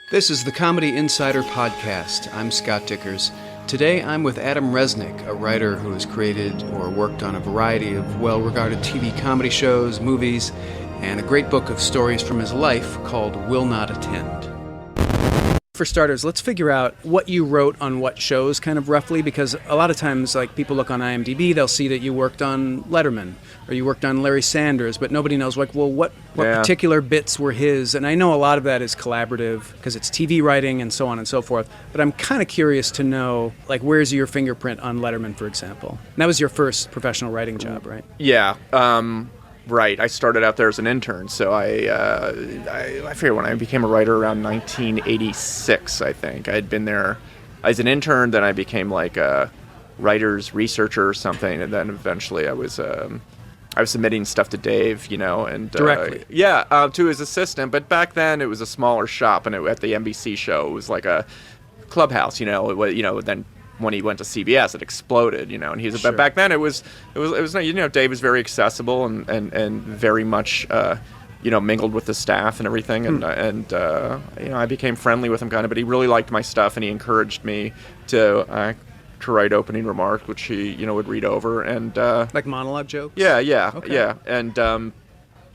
This is the Comedy Insider Podcast. I'm Scott Dickers. Today I'm with Adam Resnick, a writer who has created or worked on a variety of well-regarded TV comedy shows, movies, and a great book of stories from his life called Will Not Attend. For starters, let's figure out what you wrote on what shows kind of roughly, because a lot of times like people look on IMDb, they'll see that you worked on Letterman or you worked on Larry Sanders, but nobody knows like, well, what particular bits were his. And I know a lot of that is collaborative because it's TV writing and so on and so forth, but I'm kind of curious to know, like, where's your fingerprint on Letterman, for example? And that was your first professional writing job, right? Yeah. Right. I started out there as an intern, so I figure when I became a writer around 1986, I think. I had been there as an intern, then I became like a writer's researcher or something, and then eventually I was submitting stuff to Dave, and directly. To his assistant. But back then it was a smaller shop, and at the NBC show it was like a clubhouse, then. When he went to CBS, it exploded, and he's. Sure. But back then, it was. Dave was very accessible and very much, mingled with the staff and everything, and I became friendly with him kind of. But he really liked my stuff, and he encouraged me to write opening remarks, which he would read over and like monologue jokes. Yeah, okay. Yeah, and.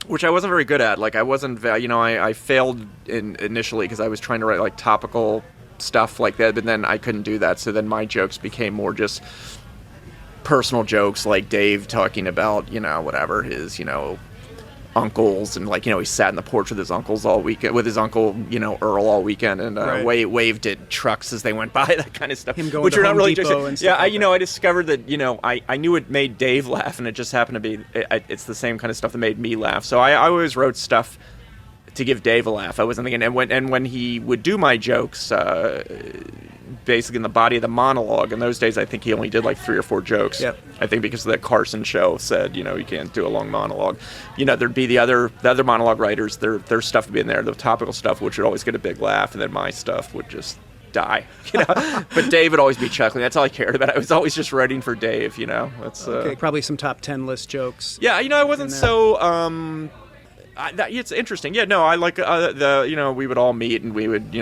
Which I wasn't very good at. Like I wasn't. I failed initially because I was trying to write like topical stuff like that, but then I couldn't do that, so then my jokes became more just personal jokes, like Dave talking about whatever his uncles, and he sat in the porch with his uncles all weekend, with his uncle Earl all weekend, and right. waved at trucks as they went by, that kind of stuff. Him going which to are Home not really Depot jokes. and stuff. Yeah, I discovered that I knew it made Dave laugh, and it just happened to be it's the same kind of stuff that made me laugh. So I always wrote stuff to give Dave a laugh. I wasn't thinking, and when he would do my jokes, basically in the body of the monologue, in those days I think he only did like 3 or 4 jokes. Yep. I think because the Carson show said, you can't do a long monologue. There'd be the other monologue writers, their stuff would be in there, the topical stuff, which would always get a big laugh, and then my stuff would just die. But Dave would always be chuckling. That's all I cared about. I was always just writing for Dave. That's okay. Probably some top 10 list jokes. Yeah, I wasn't so. It's interesting. Yeah, no, I like we would all meet and we would,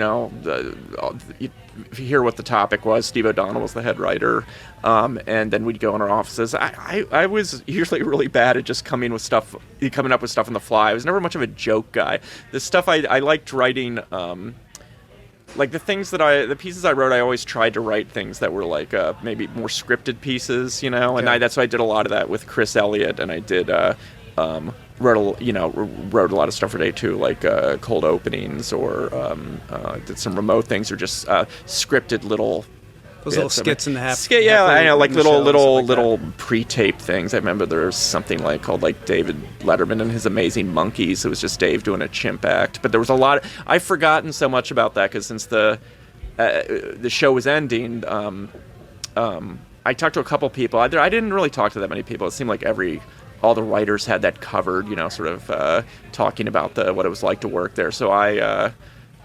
hear what the topic was. Steve O'Donnell was the head writer, and then we'd go in our offices. I was usually really bad at just coming up with stuff on the fly. I was never much of a joke guy. The stuff I liked writing, like the pieces I wrote, I always tried to write things that were like maybe more scripted pieces, and that's why I did a lot of that with Chris Elliott, and I did. Wrote a lot of stuff for Day 2, like cold openings, or did some remote things, or just scripted little. Those little skits in the half. Yeah, I know, like little pre-taped things. I remember there was something called David Letterman and His Amazing Monkeys. It was just Dave doing a chimp act, but there was a lot. I've forgotten so much about that because since the show was ending, I talked to a couple people. I didn't really talk to that many people. It seemed like all the writers had that covered, sort of talking about what it was like to work there. So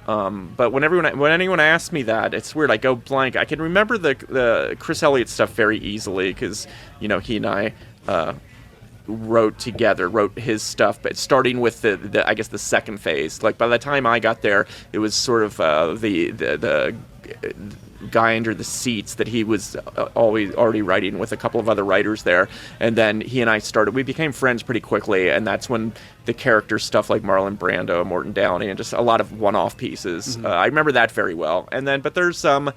but when anyone asks me that, it's weird. I go blank. I can remember the Chris Elliott stuff very easily because, he and I wrote his stuff, but starting with I guess the second phase. Like by the time I got there, it was sort of the guy under the seats that he was already writing with a couple of other writers there, and then he and I we became friends pretty quickly, and that's when the character stuff like Marlon Brando, Morton Downey, and just a lot of one-off pieces. Mm-hmm. I remember that very well. And then, but there's there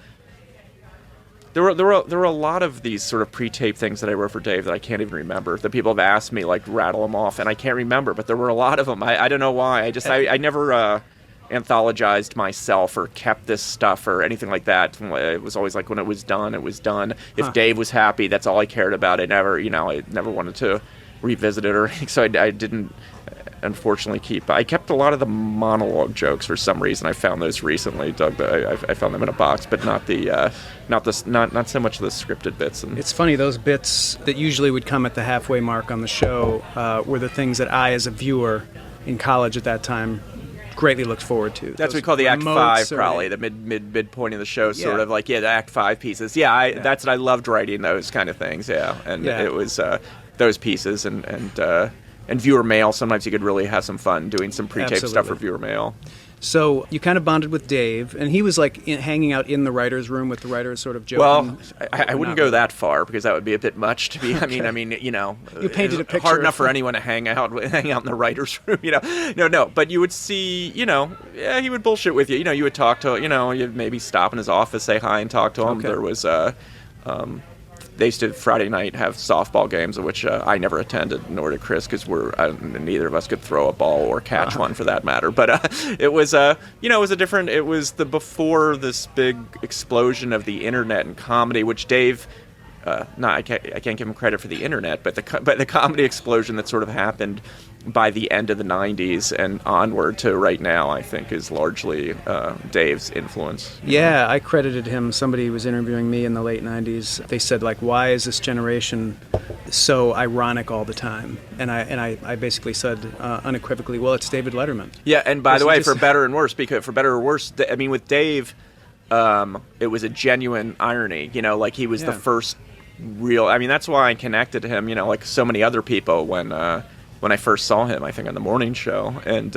were a lot of these sort of pre-taped things that I wrote for Dave that I can't even remember. That people have asked me rattle them off, and I can't remember. But there were a lot of them. I don't know why. I never anthologized myself or kept this stuff or anything like that. It was always like when it was done, it was done. If Dave was happy, that's all I cared about. I never wanted to revisit it or anything. So I didn't, unfortunately, I kept a lot of the monologue jokes for some reason. I found those recently, Doug. I found them in a box, but not so much the scripted bits. And it's funny, those bits that usually would come at the halfway mark on the show were the things that I, as a viewer in college at that time, greatly looked forward to. That's what we call the Act 5, probably the midpoint of the show, sort of the Act 5 pieces. That's what I loved writing, those kind of things. It was those pieces and viewer mail. Sometimes you could really have some fun doing some pre-tape stuff for viewer mail. So you kind of bonded with Dave, and he was like hanging out in the writer's room with the writers, sort of joking. Well, I wouldn't go that far because that would be a bit much to be. Okay. I mean, you know, you painted a picture. Hard enough for anyone to hang out in the writers' room, you know. No, but you would see, you know, yeah, he would bullshit with you. You know, you would talk to, you know, you'd maybe stop in his office, say hi, and talk to him. Okay. There was they used to Friday night have softball games, of which I never attended, nor did Chris, because neither of us could throw a ball or catch one for that matter. But it was you know, it was a different. It was the before this big explosion of the internet and comedy, which Dave. I can't give him credit for the internet, but the comedy explosion that sort of happened by the end of the 90s and onward to right now, I think, is largely Dave's influence. Yeah, I credited him. Somebody was interviewing me in the late 90s. They said, like, why is this generation so ironic all the time? And I basically said unequivocally, well, it's David Letterman. Yeah, and by the way, for better and worse, because for better or worse, I mean, with Dave, it was a genuine irony. You know, like he was the first real. I mean, that's why I connected to him. You know, like so many other people when I first saw him, I think on the morning show, and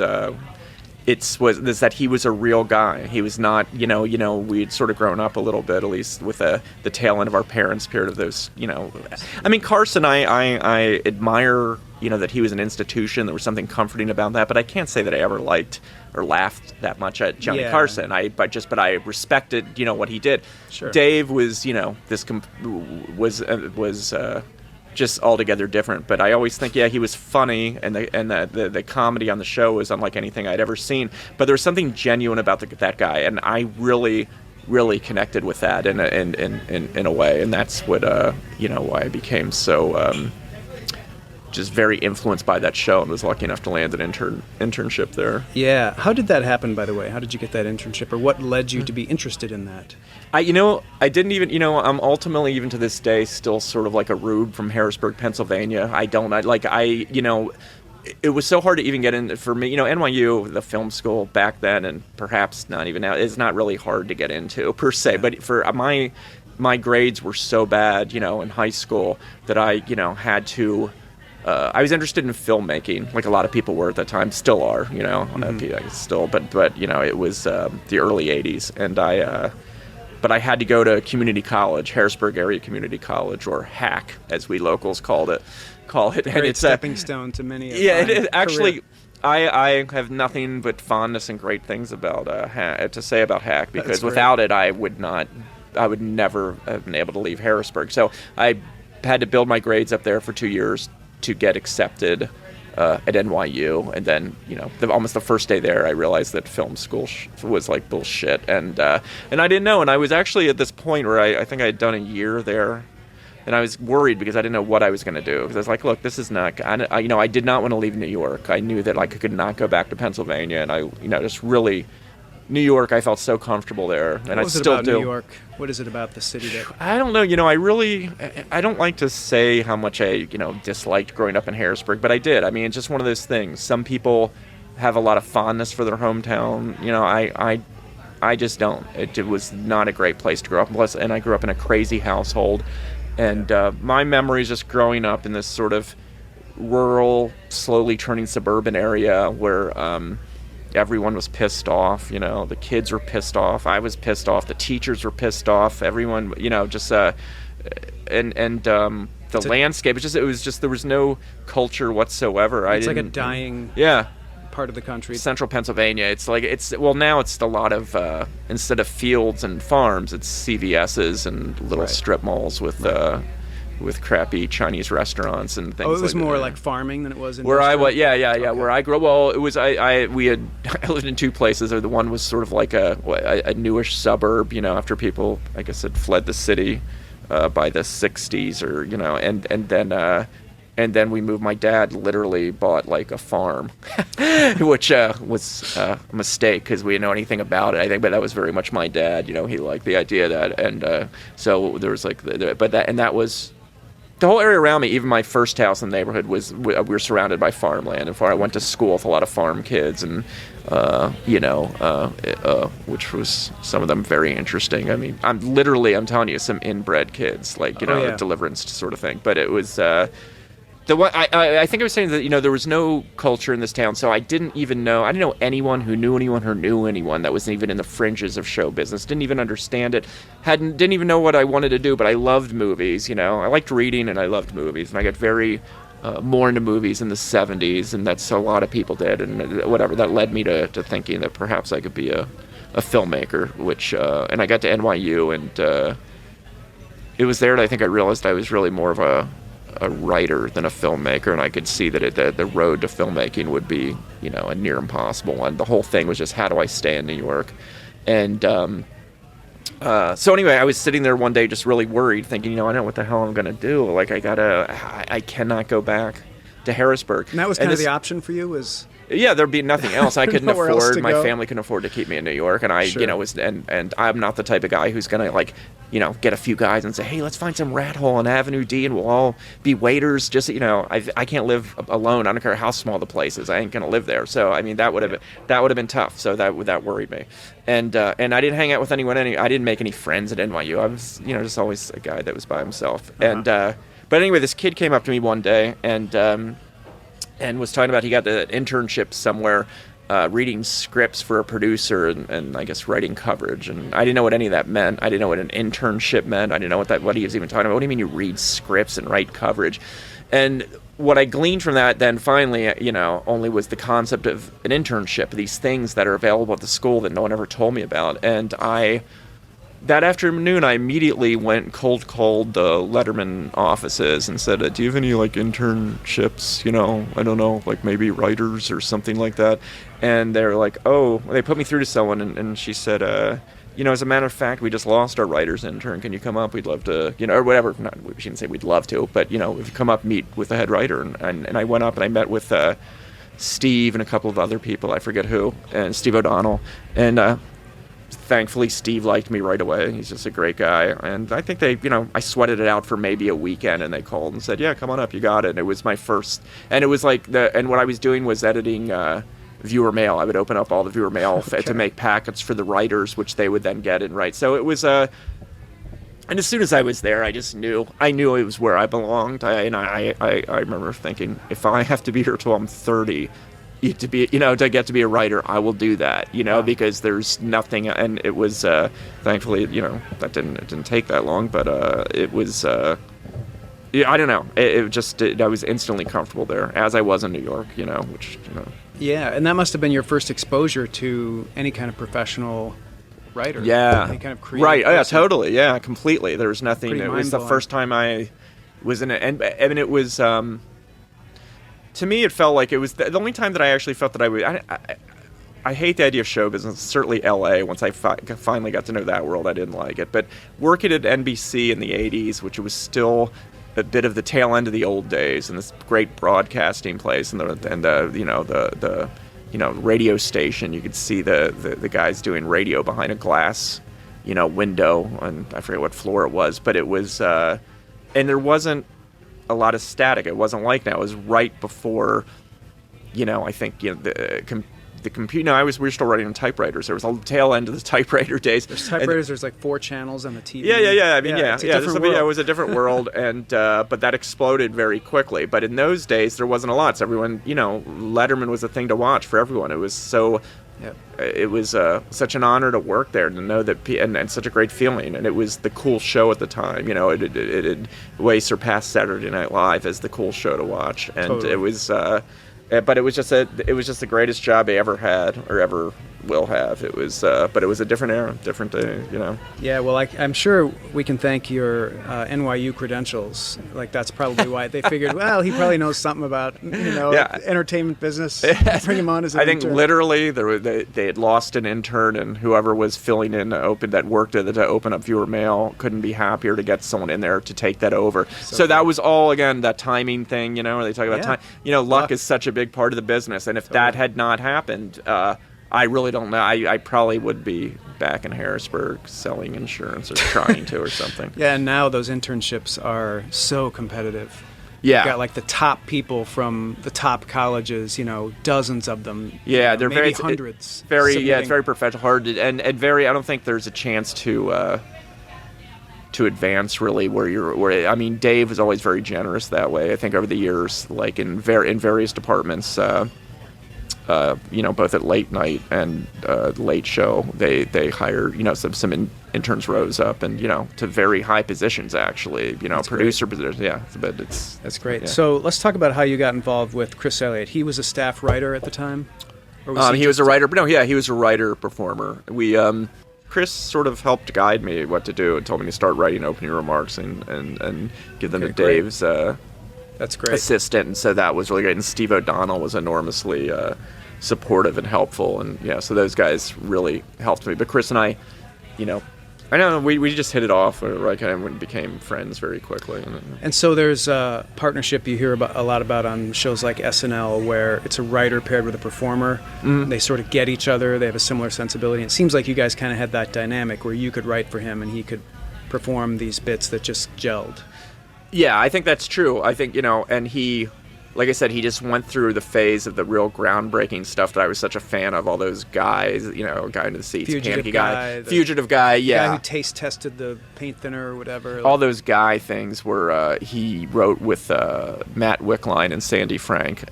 was that he was a real guy. He was not, you know, we'd sort of grown up a little bit, at least with the tail end of our parents' period of those, you know. I memean, Carson, I admire, you know, that he was an institution. There was something comforting about that, but I can't say that I ever liked or laughed that much at Johnny Carson. But I respected, you know, what he did. Sure. Dave was, you know, was just altogether different. But I always think, yeah, he was funny, and the comedy on the show was unlike anything I'd ever seen. But there was something genuine about that guy, and I really connected with that in a way, and that's what you know, why I became so just very influenced by that show and was lucky enough to land an internship there. Yeah. How did that happen, by the way? How did you get that internship, or what led you to be interested in that? I didn't even, you know, I'm ultimately, even to this day, still sort of like a rube from Harrisburg, Pennsylvania. You know, it was so hard to even get in for me. You know, NYU, the film school back then, and perhaps not even now, is not really hard to get into per se. Yeah. But for my grades were so bad, you know, in high school that I, you know, had to. I was interested in filmmaking, like a lot of people were at that time, still are, you know, still, but you know, it was the early '80s, and but I had to go to community college, Harrisburg Area Community College, or HAC, as we locals call it, and it's a stepping stone to many. It is actually. I have nothing but fondness and great things about to say about HAC, because without it, I would never have been able to leave Harrisburg. So I had to build my grades up there for 2 years to get accepted at NYU, and then, you know, almost the first day there, I realized that film school was like bullshit, and I didn't know. And I was actually at this point where I think I had done a year there, and I was worried because I didn't know what I was going to do. Because I was like, look, this is not. I did not want to leave New York. I knew that I could not go back to Pennsylvania, and I, you know, just really. New York, I felt so comfortable there, and I still do. New York? What is it about the city that? I don't know. You know, I don't like to say how much I, you know, disliked growing up in Harrisburg, but I did. I mean, it's just one of those things. Some people have a lot of fondness for their hometown. You know, I just don't. It was not a great place to grow up. Plus, and I grew up in a crazy household, and my memories just growing up in this sort of rural, slowly turning suburban area where. Everyone was pissed off, you know, the kids were pissed off, I was pissed off, the teachers were pissed off, everyone, you know, just the landscape, it was just there was no culture whatsoever. It's like a dying part of the country. Central Pennsylvania, now it's a lot of instead of fields and farms, it's CVS's and little strip malls with crappy Chinese restaurants and things. Oh, it was like more that. Like farming than it was in where I was. Okay. Where I grew up. Well, it was I lived in two places. The one was sort of like a newish suburb, you know, after people, like I said, fled the city by the '60s, or you know, and then we moved. My dad literally bought like a farm, which was a mistake because we didn't know anything about it, I think. But that was very much my dad. You know, he liked the idea of that, and so there was like, that was. The whole area around me, even my first house in the neighborhood, we were surrounded by farmland. And I went to school with a lot of farm kids, and which was some of them very interesting. I mean, I'm telling you, some inbred kids, like, you know, deliverance sort of thing. But it was, The one I think I was saying that there was no culture in this town, so I didn't know anyone who knew anyone who knew anyone that was even in the fringes of show business. Didn't even understand it. Didn't even know what I wanted to do, but I loved movies. I liked reading and I loved movies, and I got very more into movies in the 70s, and that's a lot of people did, and whatever that led me to thinking that perhaps I could be a filmmaker, which and I got to NYU, and it was there that I think I realized I was really more of a writer than a filmmaker, and I could see that the road to filmmaking would be, a near impossible one. The whole thing was just, how do I stay in New York? And so anyway, I was sitting there one day just really worried, thinking, I don't know what the hell I'm going to do. Like, I cannot go back to Harrisburg. And that was kind of the option for you, was... Yeah, there'd be nothing else. I couldn't afford. My family couldn't afford to keep me in New York, and I, sure. Was, and I'm not the type of guy who's gonna get a few guys and say, hey, let's find some rat hole on Avenue D, and we'll all be waiters. Just I can't live alone. I don't care how small the place is. I ain't gonna live there. So I mean, that would have been tough. So that worried me, and I didn't hang out with anyone. I didn't make any friends at NYU. I was just always a guy that was by himself. And but anyway, this kid came up to me one day and was talking about he got an internship somewhere reading scripts for a producer and I guess writing coverage. And I didn't know what any of that meant. I didn't know what an internship meant. I didn't know what he was even talking about. What do you mean you read scripts and write coverage? And what I gleaned from that then finally, only was the concept of an internship, these things that are available at the school that no one ever told me about. And that afternoon, I immediately went cold the Letterman offices and said, do you have any, internships, I don't know, maybe writers or something like that? And they're like, oh, they put me through to someone, and she said, as a matter of fact, we just lost our writer's intern. Can you come up? We'd love to, or whatever. Not, we shouldn't say we'd love to, but, if you come up, meet with the head writer. And I went up and I met with Steve and a couple of other people, I forget who, and Steve O'Donnell. And thankfully, Steve liked me right away. He's just a great guy. And I think they, I sweated it out for maybe a weekend, and they called and said, yeah, come on up, you got it. And it was my first, and it was and what I was doing was editing viewer mail. I would open up all the viewer mail to make packets for the writers, which they would then get and write. So it was, and as soon as I was there, I knew it was where I belonged. I remember thinking, if I have to be here till I'm 30, to get to be a writer, I will do that, because there's nothing, and it was, thankfully, that didn't take that long, but it was, I don't know, I was instantly comfortable there, as I was in New York, which. Yeah, and that must have been your first exposure to any kind of professional writer. Yeah. Any kind of creative right, person. Oh yeah, totally, yeah, completely. There was nothing, Pretty it was the first time I was in it, and I mean, it was, to me, it felt like it was the only time that I actually felt that I would. I hate the idea of show business. Certainly, L.A. Once I finally got to know that world, I didn't like it. But working at NBC in the '80s, which was still a bit of the tail end of the old days, and this great broadcasting place, and the radio station, you could see the guys doing radio behind a glass, window, and I forget what floor it was, but it was, and there wasn't a lot of static. It wasn't like now. It was right before, I think, the computer. No, we were still writing on typewriters. There was a tail end of the typewriter days. There's typewriters. There's 4 channels on the TV. Yeah. I mean, it was a different world, and but that exploded very quickly. But in those days, there wasn't a lot. So everyone, Letterman was a thing to watch for everyone. It was so. Yep. It was such an honor to work there, to know that, and such a great feeling. And it was the cool show at the time. It way surpassed Saturday Night Live as the cool show to watch. And totally. It was, but it was just the greatest job I ever had or ever will have. It was, but it was a different era, different day. Yeah, well, I'm sure we can thank your NYU credentials. That's probably why they figured, well, he probably knows something about entertainment business. Bring him on as an intern. I think literally they had lost an intern, and whoever was filling in that worked to open up viewer mail couldn't be happier to get someone in there to take that over. So that was all, again, that timing thing. Where they talk about time. Luck is such a big part of the business, and if that had not happened. I really don't know. I probably would be back in Harrisburg selling insurance or trying to or something. Yeah, and now those internships are so competitive. Yeah. You've got the top people from the top colleges, dozens of them. Yeah, they're maybe very hundreds. It's very professional, hard, and very. I don't think there's a chance to. to advance really where I mean, Dave was always very generous that way. I think over the years, like in various departments, both at late night and late show, they hire, some interns rose up and, to very high positions actually, That's producer great. positions. Yeah, but That's great. Yeah. So let's talk about how you got involved with Chris Elliott. He was a staff writer at the time? Or he was a writer, but no, yeah, he was a writer performer. Chris sort of helped guide me what to do and told me to start writing opening remarks and give them to Dave's That's great. assistant, and so that was really great. And Steve O'Donnell was enormously supportive and helpful, and so those guys really helped me. But Chris and I don't know, we just hit it off, and became friends very quickly. And so there's a partnership you hear a lot about on shows like SNL, where it's a writer paired with a performer. Mm-hmm. They sort of get each other. They have a similar sensibility. It seems like you guys kind of had that dynamic where you could write for him and he could perform these bits that just gelled. Yeah, I think that's true. I think, and he, like I said, he just went through the phase of the real groundbreaking stuff that I was such a fan of. All those guys, Guy into the Seats, Panicky Guy, Fugitive Guy, yeah. The guy who taste tested the paint thinner or whatever. All those Guy things were, he wrote with Matt Wickline and Sandy Frank.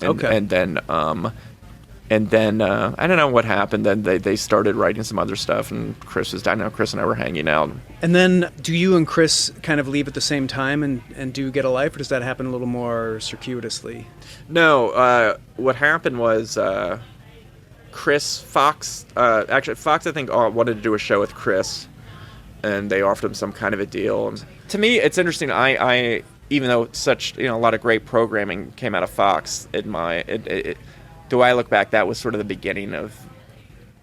And then I don't know what happened. Then they started writing some other stuff, and Chris and I were hanging out. And then do you and Chris kind of leave at the same time and do Get a Life, or does that happen a little more circuitously? No, what happened was Fox I think wanted to do a show with Chris, and they offered him some kind of a deal. And to me, it's interesting. I even though such a lot of great programming came out of Fox, do I look back, that was sort of the beginning of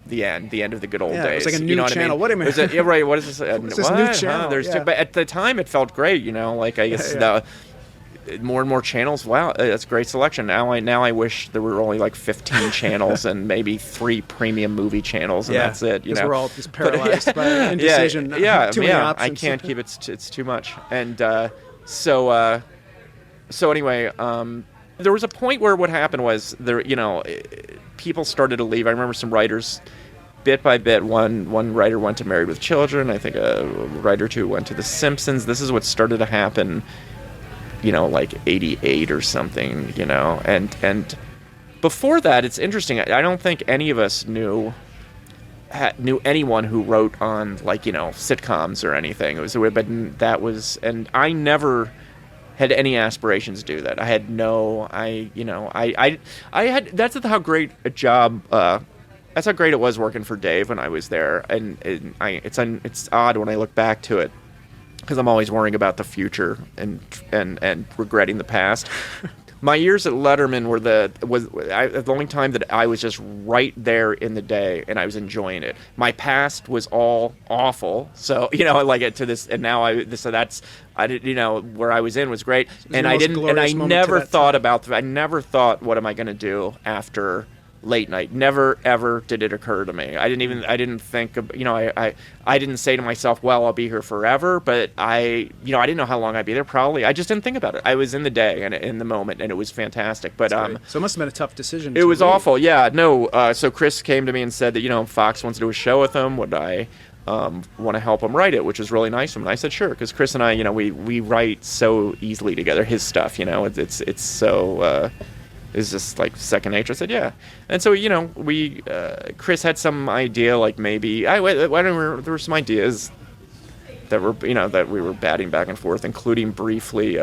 the end of the good old days. It was like a new channel. What am I? Yeah, right. What is this? What's this new channel? But at the time, it felt great. Like I guess more and more channels. Wow, that's a great selection. Now I wish there were only like 15 channels and maybe 3 premium movie channels, and that's it. We're all just paralyzed by indecision. Too many options. I can't keep it. It's too much. And so anyway. There was a point where what happened was people started to leave. I remember some writers, bit by bit. One writer went to Married with Children. I think a writer or two went to The Simpsons. This is what started to happen, like 88 or something, And before that, it's interesting. I don't think any of us knew anyone who wrote on sitcoms or anything. And I never had any aspirations to do that. I had that's how great a job, that's how great it was working for Dave when I was there. And it's odd when I look back to it, because I'm always worrying about the future and regretting the past. My years at Letterman were the only time that I was just right there in the day and I was enjoying it. My past was all awful, so I like it to this, and now I did, where I was in was great, and I never thought, what am I going to do after late night? Never ever did it occur to me. I didn't think of, I didn't say to myself, well, I'll be here forever, but I didn't know how long I'd be there. Probably I just didn't think about it. I was in the day and in the moment, and it was fantastic. But so it must have been a tough decision. It was awful. Yeah, no. So Chris came to me and said that Fox wants to do a show with him. Would I want to help him write it, which was really nice of him. And I said sure, because Chris and I, we write so easily together. His stuff, it's so. Is just like second nature. I said, yeah. And so, Chris had some idea, like maybe, there were some ideas that were, that we were batting back and forth, including briefly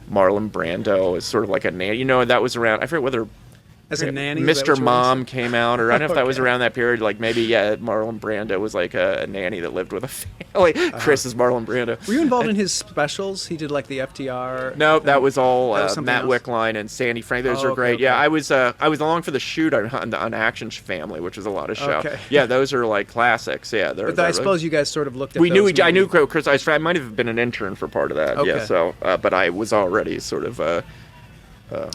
Marlon Brando as sort of like a nanny. That was around, I forget whether as a nanny, Mr. Mom came out, or I don't know if that was around that period. Like maybe, Marlon Brando was like a nanny that lived with a family. Chris is Marlon Brando. Were you involved in his specials? He did like the FDR. No, that was all Matt else? Wickline and Sandy Frank. Those were great. Okay. Yeah, I was along for the shoot on Action Family, which was a lot of show. Okay. Yeah, those are like classics. Yeah, but I suppose you guys sort of looked at. I knew Chris. I might have been an intern for part of that. Okay. Yeah. So, but I was already sort of.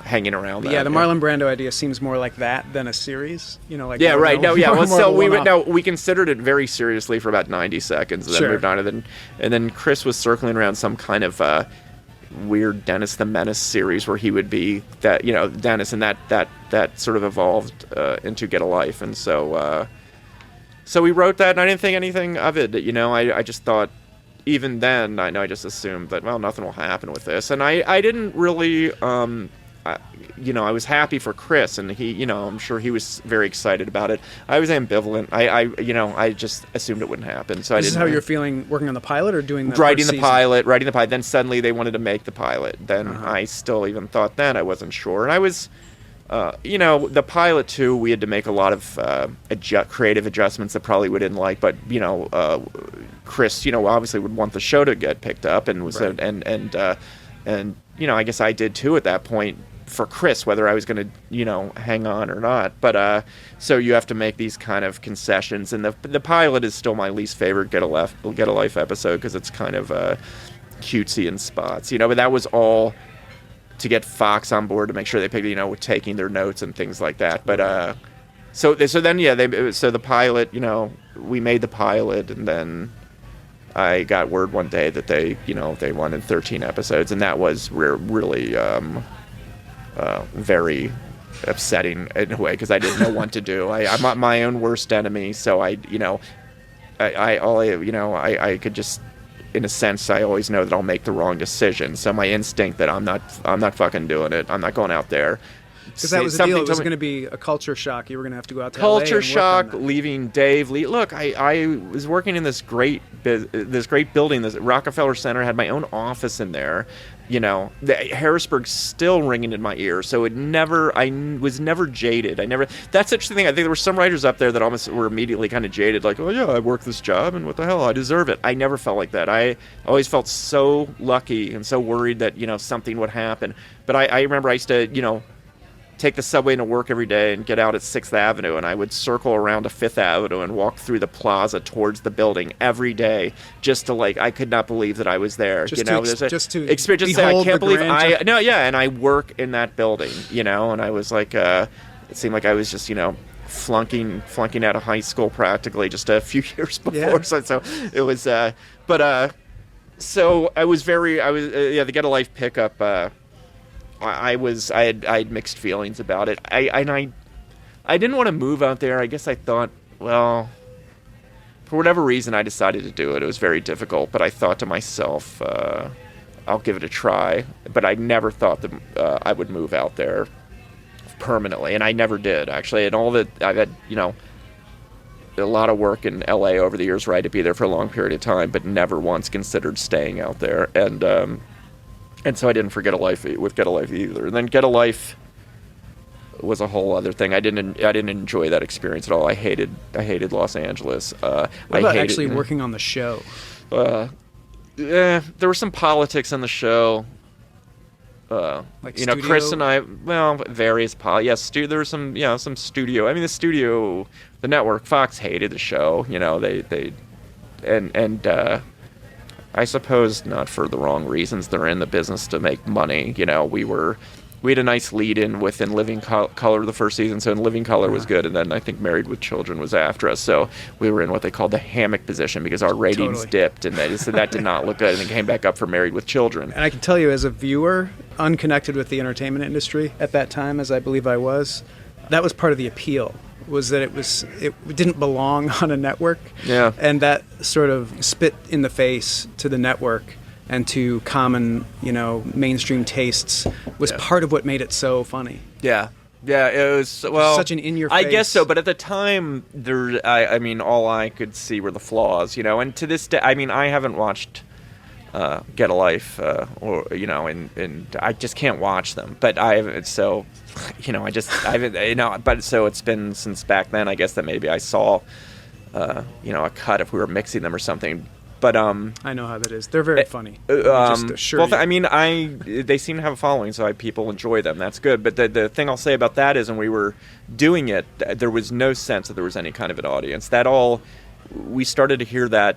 Hanging around. The Marlon Brando idea seems more like that than a series. Yeah, right. No, yeah. Well, so we considered it very seriously for about 90 seconds, and then moved on. And then Chris was circling around some kind of weird Dennis the Menace series where he would be that Dennis, and that sort of evolved into Get a Life, and so we wrote that, and I didn't think anything of it. I just thought even then, I just assumed that, well, nothing will happen with this. And I didn't really, I was happy for Chris, and he, I'm sure he was very excited about it. I was ambivalent. I just assumed it wouldn't happen. So this is how you're feeling working on the pilot or doing the writing first the season? writing the pilot. Then suddenly they wanted to make the pilot. Then I still even thought then I wasn't sure. And I was, the pilot too, we had to make a lot of creative adjustments that probably we didn't like. But Chris, obviously would want the show to get picked up, and was right. and I guess I did too at that point for Chris, whether I was going to hang on or not. But so you have to make these kind of concessions, and the pilot is still my least favorite Get a Life episode because it's kind of cutesy in spots, but that was all to get Fox on board to make sure they picked, with taking their notes and things like that. But so then the pilot, we made the pilot, and then I got word one day that they wanted 13 episodes, and that was really very upsetting in a way because I didn't know what to do. I'm my own worst enemy, so I could just, in a sense, I always know that I'll make the wrong decision. So my instinct that I'm not fucking doing it. I'm not going out there. Because that was the deal. It was going to be a culture shock. You were going to have to go out to LA culture and shock, work on that. leaving Dave. Look, I was working in this great building, this Rockefeller Center. Had my own office in there. Harrisburg's still ringing in my ear. So I was never jaded. That's such the thing. I think there were some writers up there that almost were immediately kind of jaded, like, oh yeah, I work this job, and what the hell, I deserve it. I never felt like that. I always felt so lucky and so worried that something would happen. But I remember I used to take the subway to work every day and get out at 6th Avenue, and I would circle around to 5th Avenue and walk through the plaza towards the building every day just to, I could not believe that I was there. Just to I can't believe and I work in that building, and I was like, it seemed like I was just, flunking out of high school practically just a few years before. Yeah. So it was, so I was the Get a Life pickup, I had mixed feelings about it. I didn't want to move out there. I guess I thought, well, for whatever reason, I decided to do it. It was very difficult, but I thought to myself, I'll give it a try. But I never thought that I would move out there permanently, and I never did, actually. And all that, I've had, a lot of work in LA over the years, right, to be there for a long period of time, but never once considered staying out there. And so I didn't forget with Get a Life either. And then Get a Life was a whole other thing. I didn't enjoy that experience at all. I hated Los Angeles. What about actually working on the show? There were some politics on the show. Studio? Chris and I, various there was some studio. I mean, the network, Fox hated the show. I suppose not for the wrong reasons. They're in the business to make money. We had a nice lead-in within Living Color the first season, so in Living Color was good, and then I think Married with Children was after us, so we were in what they called the hammock position because our ratings dipped, and they said that did not look good, and then came back up for Married with Children. And I can tell you, as a viewer, unconnected with the entertainment industry at that time, as I believe I was, that was part of the appeal. Was that it didn't belong on a network, and that sort of spit in the face to the network and to common, mainstream tastes was part of what made it so funny. Yeah, it was such an in-your-face. I guess so, but at the time, all I could see were the flaws, and to this day, I haven't watched Get a Life, and I just can't watch them, but but so it's been since back then, I guess, that maybe I saw, a cut if we were mixing them or something. But I know how that is. They're very funny. Just assure you. They seem to have a following, so people enjoy them. That's good. But the thing I'll say about that is, when we were doing it, there was no sense that there was any kind of an audience. We started to hear that,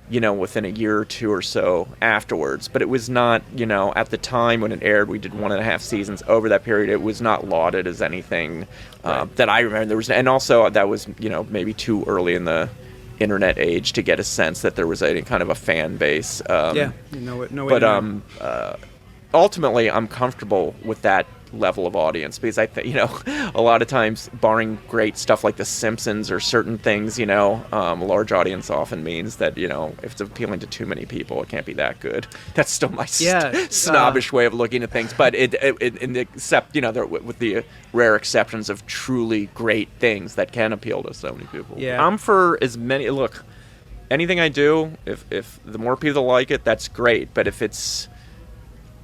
within a year or two or so afterwards. But it was not, at the time when it aired, we did 1.5 seasons. Over that period, it was not lauded as anything that I remember. There was, and also that was, maybe too early in the internet age to get a sense that there was any kind of a fan base. Ultimately, I'm comfortable with that level of audience, because I think, a lot of times, barring great stuff like The Simpsons or certain things, a large audience often means that, if it's appealing to too many people, it can't be that good. That's still my snobbish way of looking at things, but with the rare exceptions of truly great things that can appeal to so many people. Yeah. I'm for as many, look, anything I do, if the more people like it, that's great, but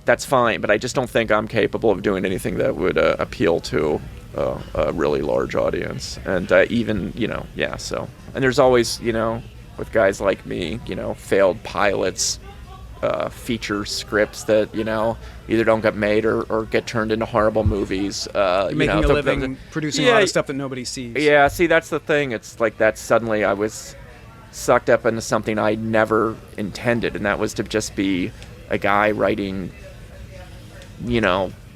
that's fine, but I just don't think I'm capable of doing anything that would appeal to a really large audience. And so. And there's always, with guys like me, failed pilots, feature scripts that, either don't get made or get turned into horrible movies. You're making a living producing a lot of stuff that nobody sees. Yeah, see, that's the thing. It's like that suddenly I was sucked up into something I never intended, and that was to just be a guy writing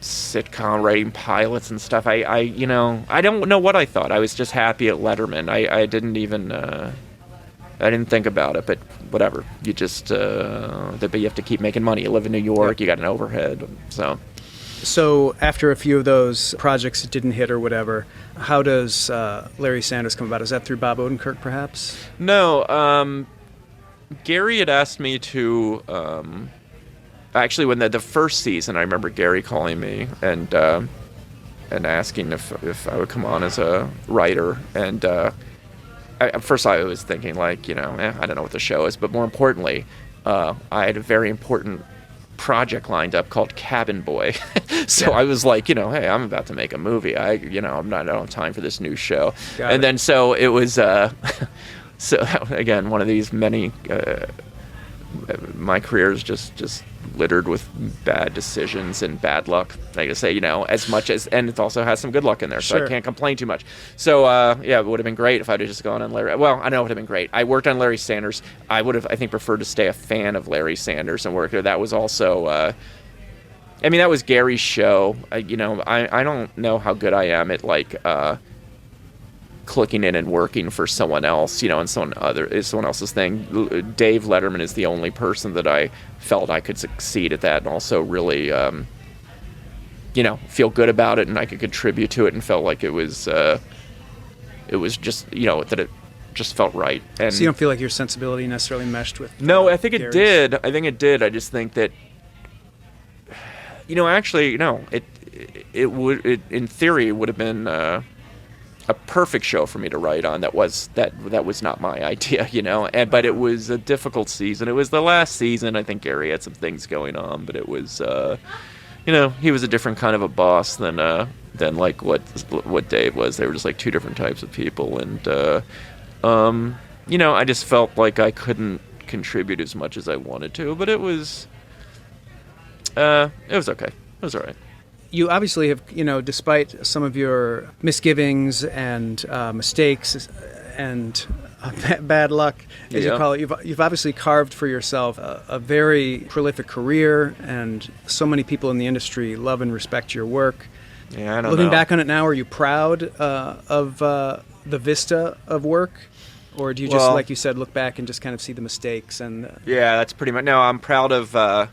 sitcom, writing pilots and stuff. I don't know what I thought. I was just happy at Letterman. I didn't even I didn't think about it, but whatever. You just but you have to keep making money. You live in New York, You got an overhead. So after a few of those projects that didn't hit or whatever, how does Larry Sanders come about? Is that through Bob Odenkirk, perhaps? No, Gary had asked me to actually, when the first season, I remember Gary calling me and asking if I would come on as a writer. And at first I was thinking, I don't know what the show is. But more importantly, I had a very important project lined up called Cabin Boy. So I was like, hey, I'm about to make a movie. I don't have time for this new show. Then so it was, so again, one of these many, my career is just littered with bad decisions and bad luck. Like I say, as much as, and it also has some good luck in there, so I can't complain too much. So, it would have been great if I'd have just gone on Larry. Well, I know it would have been great. I worked on Larry Sanders. I would have, I think, preferred to stay a fan of Larry Sanders and work there. That was also, that was Gary's show. I don't know how good I am at, clicking in and working for someone else, and someone else's thing. Dave Letterman is the only person that I felt I could succeed at that, and also really, feel good about it, and I could contribute to it, and felt like it was just, that it just felt right. And so you don't feel like your sensibility necessarily meshed with? No, I think Gary's? it did. I think it did. I just think that, actually, it would, in theory, would have been a perfect show for me to write on. That was not my idea, but it was a difficult season. It was the last season. I think Gary had some things going on, but it was, he was a different kind of a boss than like what Dave was. They were just like two different types of people, and I just felt like I couldn't contribute as much as I wanted to. But it was okay. It was all right. You obviously have, despite some of your misgivings and mistakes and bad luck, as you call it, you've obviously carved for yourself a very prolific career, and so many people in the industry love and respect your work. Yeah, I don't Looking know. back on it now, are you proud of the vista of work? Or do you just, like you said, look back and just kind of see the mistakes? Yeah, that's pretty much... No, I'm proud of...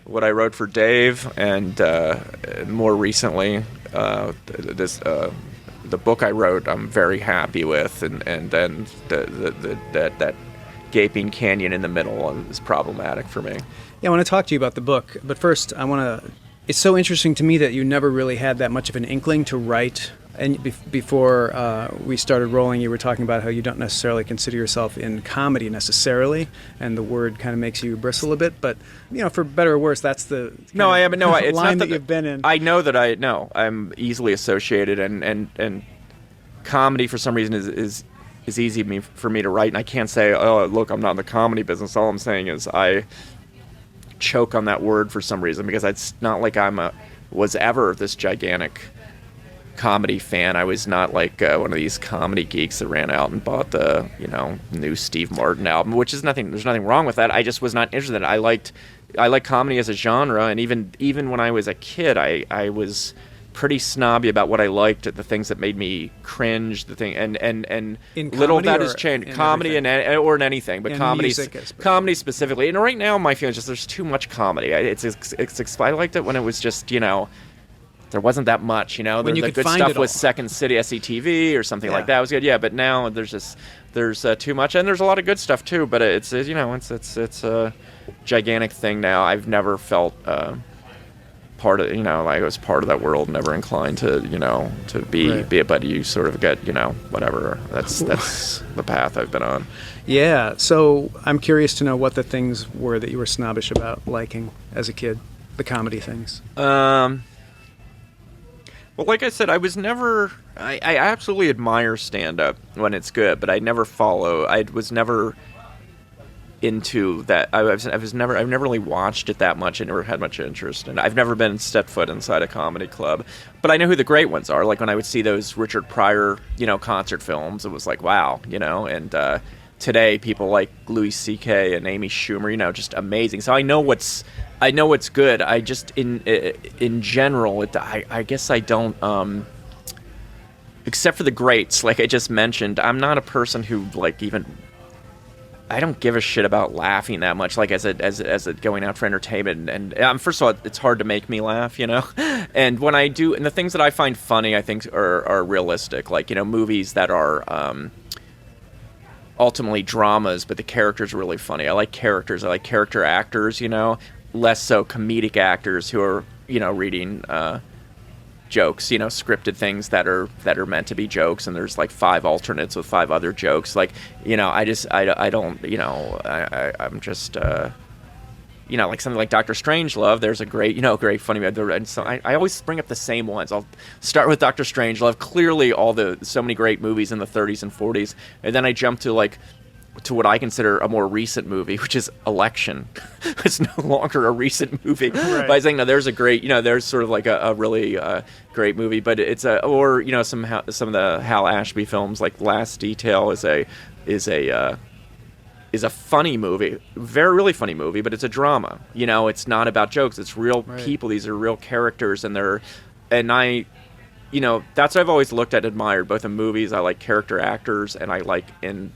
what I wrote for Dave, and more recently, the book I wrote, I'm very happy with, and then that gaping canyon in the middle is problematic for me. Yeah, I want to talk to you about the book, but first, it's so interesting to me that you never really had that much of an inkling to write. And before we started rolling, you were talking about how you don't necessarily consider yourself in comedy necessarily, and the word kind of makes you bristle a bit. But for better or worse, that's the it's line not that you've been in. I know that I'm easily associated, and comedy for some reason is easy for me to write, and I can't say, oh look, I'm not in the comedy business. All I'm saying is I choke on that word for some reason, because it's not like was ever this gigantic comedy fan. I was not like one of these comedy geeks that ran out and bought the new Steve Martin album, which is nothing. There's nothing wrong with that. I just was not interested in it. I like comedy as a genre, and even when I was a kid, I was pretty snobby about what I liked, the things that made me cringe, the thing, and in little that comedy has changed. in Comedy or in anything, but In comedy, music especially. comedy specifically. And right now, my feeling is just there's too much comedy. I liked it when it was just, there wasn't that much, When you the could good find stuff it was all. Second City SCTV or something Yeah. like that was good. Yeah, but now there's too much, and there's a lot of good stuff too. But it's a gigantic thing now. I've never felt part of, like I was part of that world, never inclined to to be Right. be it, but you sort of get whatever. That's the path I've been on. Yeah, so I'm curious to know what the things were that you were snobbish about liking as a kid, the comedy things. Well, like I said, I was never. I absolutely admire stand-up when it's good, but I never follow. I was never into that. I've never really watched it that much and never had much interest in it. I've never been stepped foot inside a comedy club, but I know who the great ones are. Like when I would see those Richard Pryor, concert films, it was like, wow, and today people like Louis C.K. and Amy Schumer, just amazing. So I know what's good. I just in general, I guess I don't. Except for the greats, like I just mentioned, I'm not a person who I don't give a shit about laughing that much, like as a going out for entertainment. And first of all, it's hard to make me laugh, And when I do, and the things that I find funny, I think are realistic, like movies that are ultimately dramas, but the characters are really funny. I like characters. I like character actors, less so comedic actors who are reading jokes, scripted things that are meant to be jokes, and there's like 5 alternates with 5 other jokes. Like, I don't, I'm just, like something like Dr. Strangelove. There's a great, great funny. And so I always bring up the same ones. I'll start with Dr. Strangelove. Clearly, so many great movies in the 30s and 40s, and then I jump to what I consider a more recent movie, which is Election. It's no longer a recent movie. Right. But I think, no, there's a great, there's sort of like a really great movie, but it's some of the Hal Ashby films, like Last Detail is a funny movie, really funny movie, but it's a drama. It's not about jokes. It's real people. These are real characters, and that's what I've always looked at, admired, both in movies. I like character actors, and I like in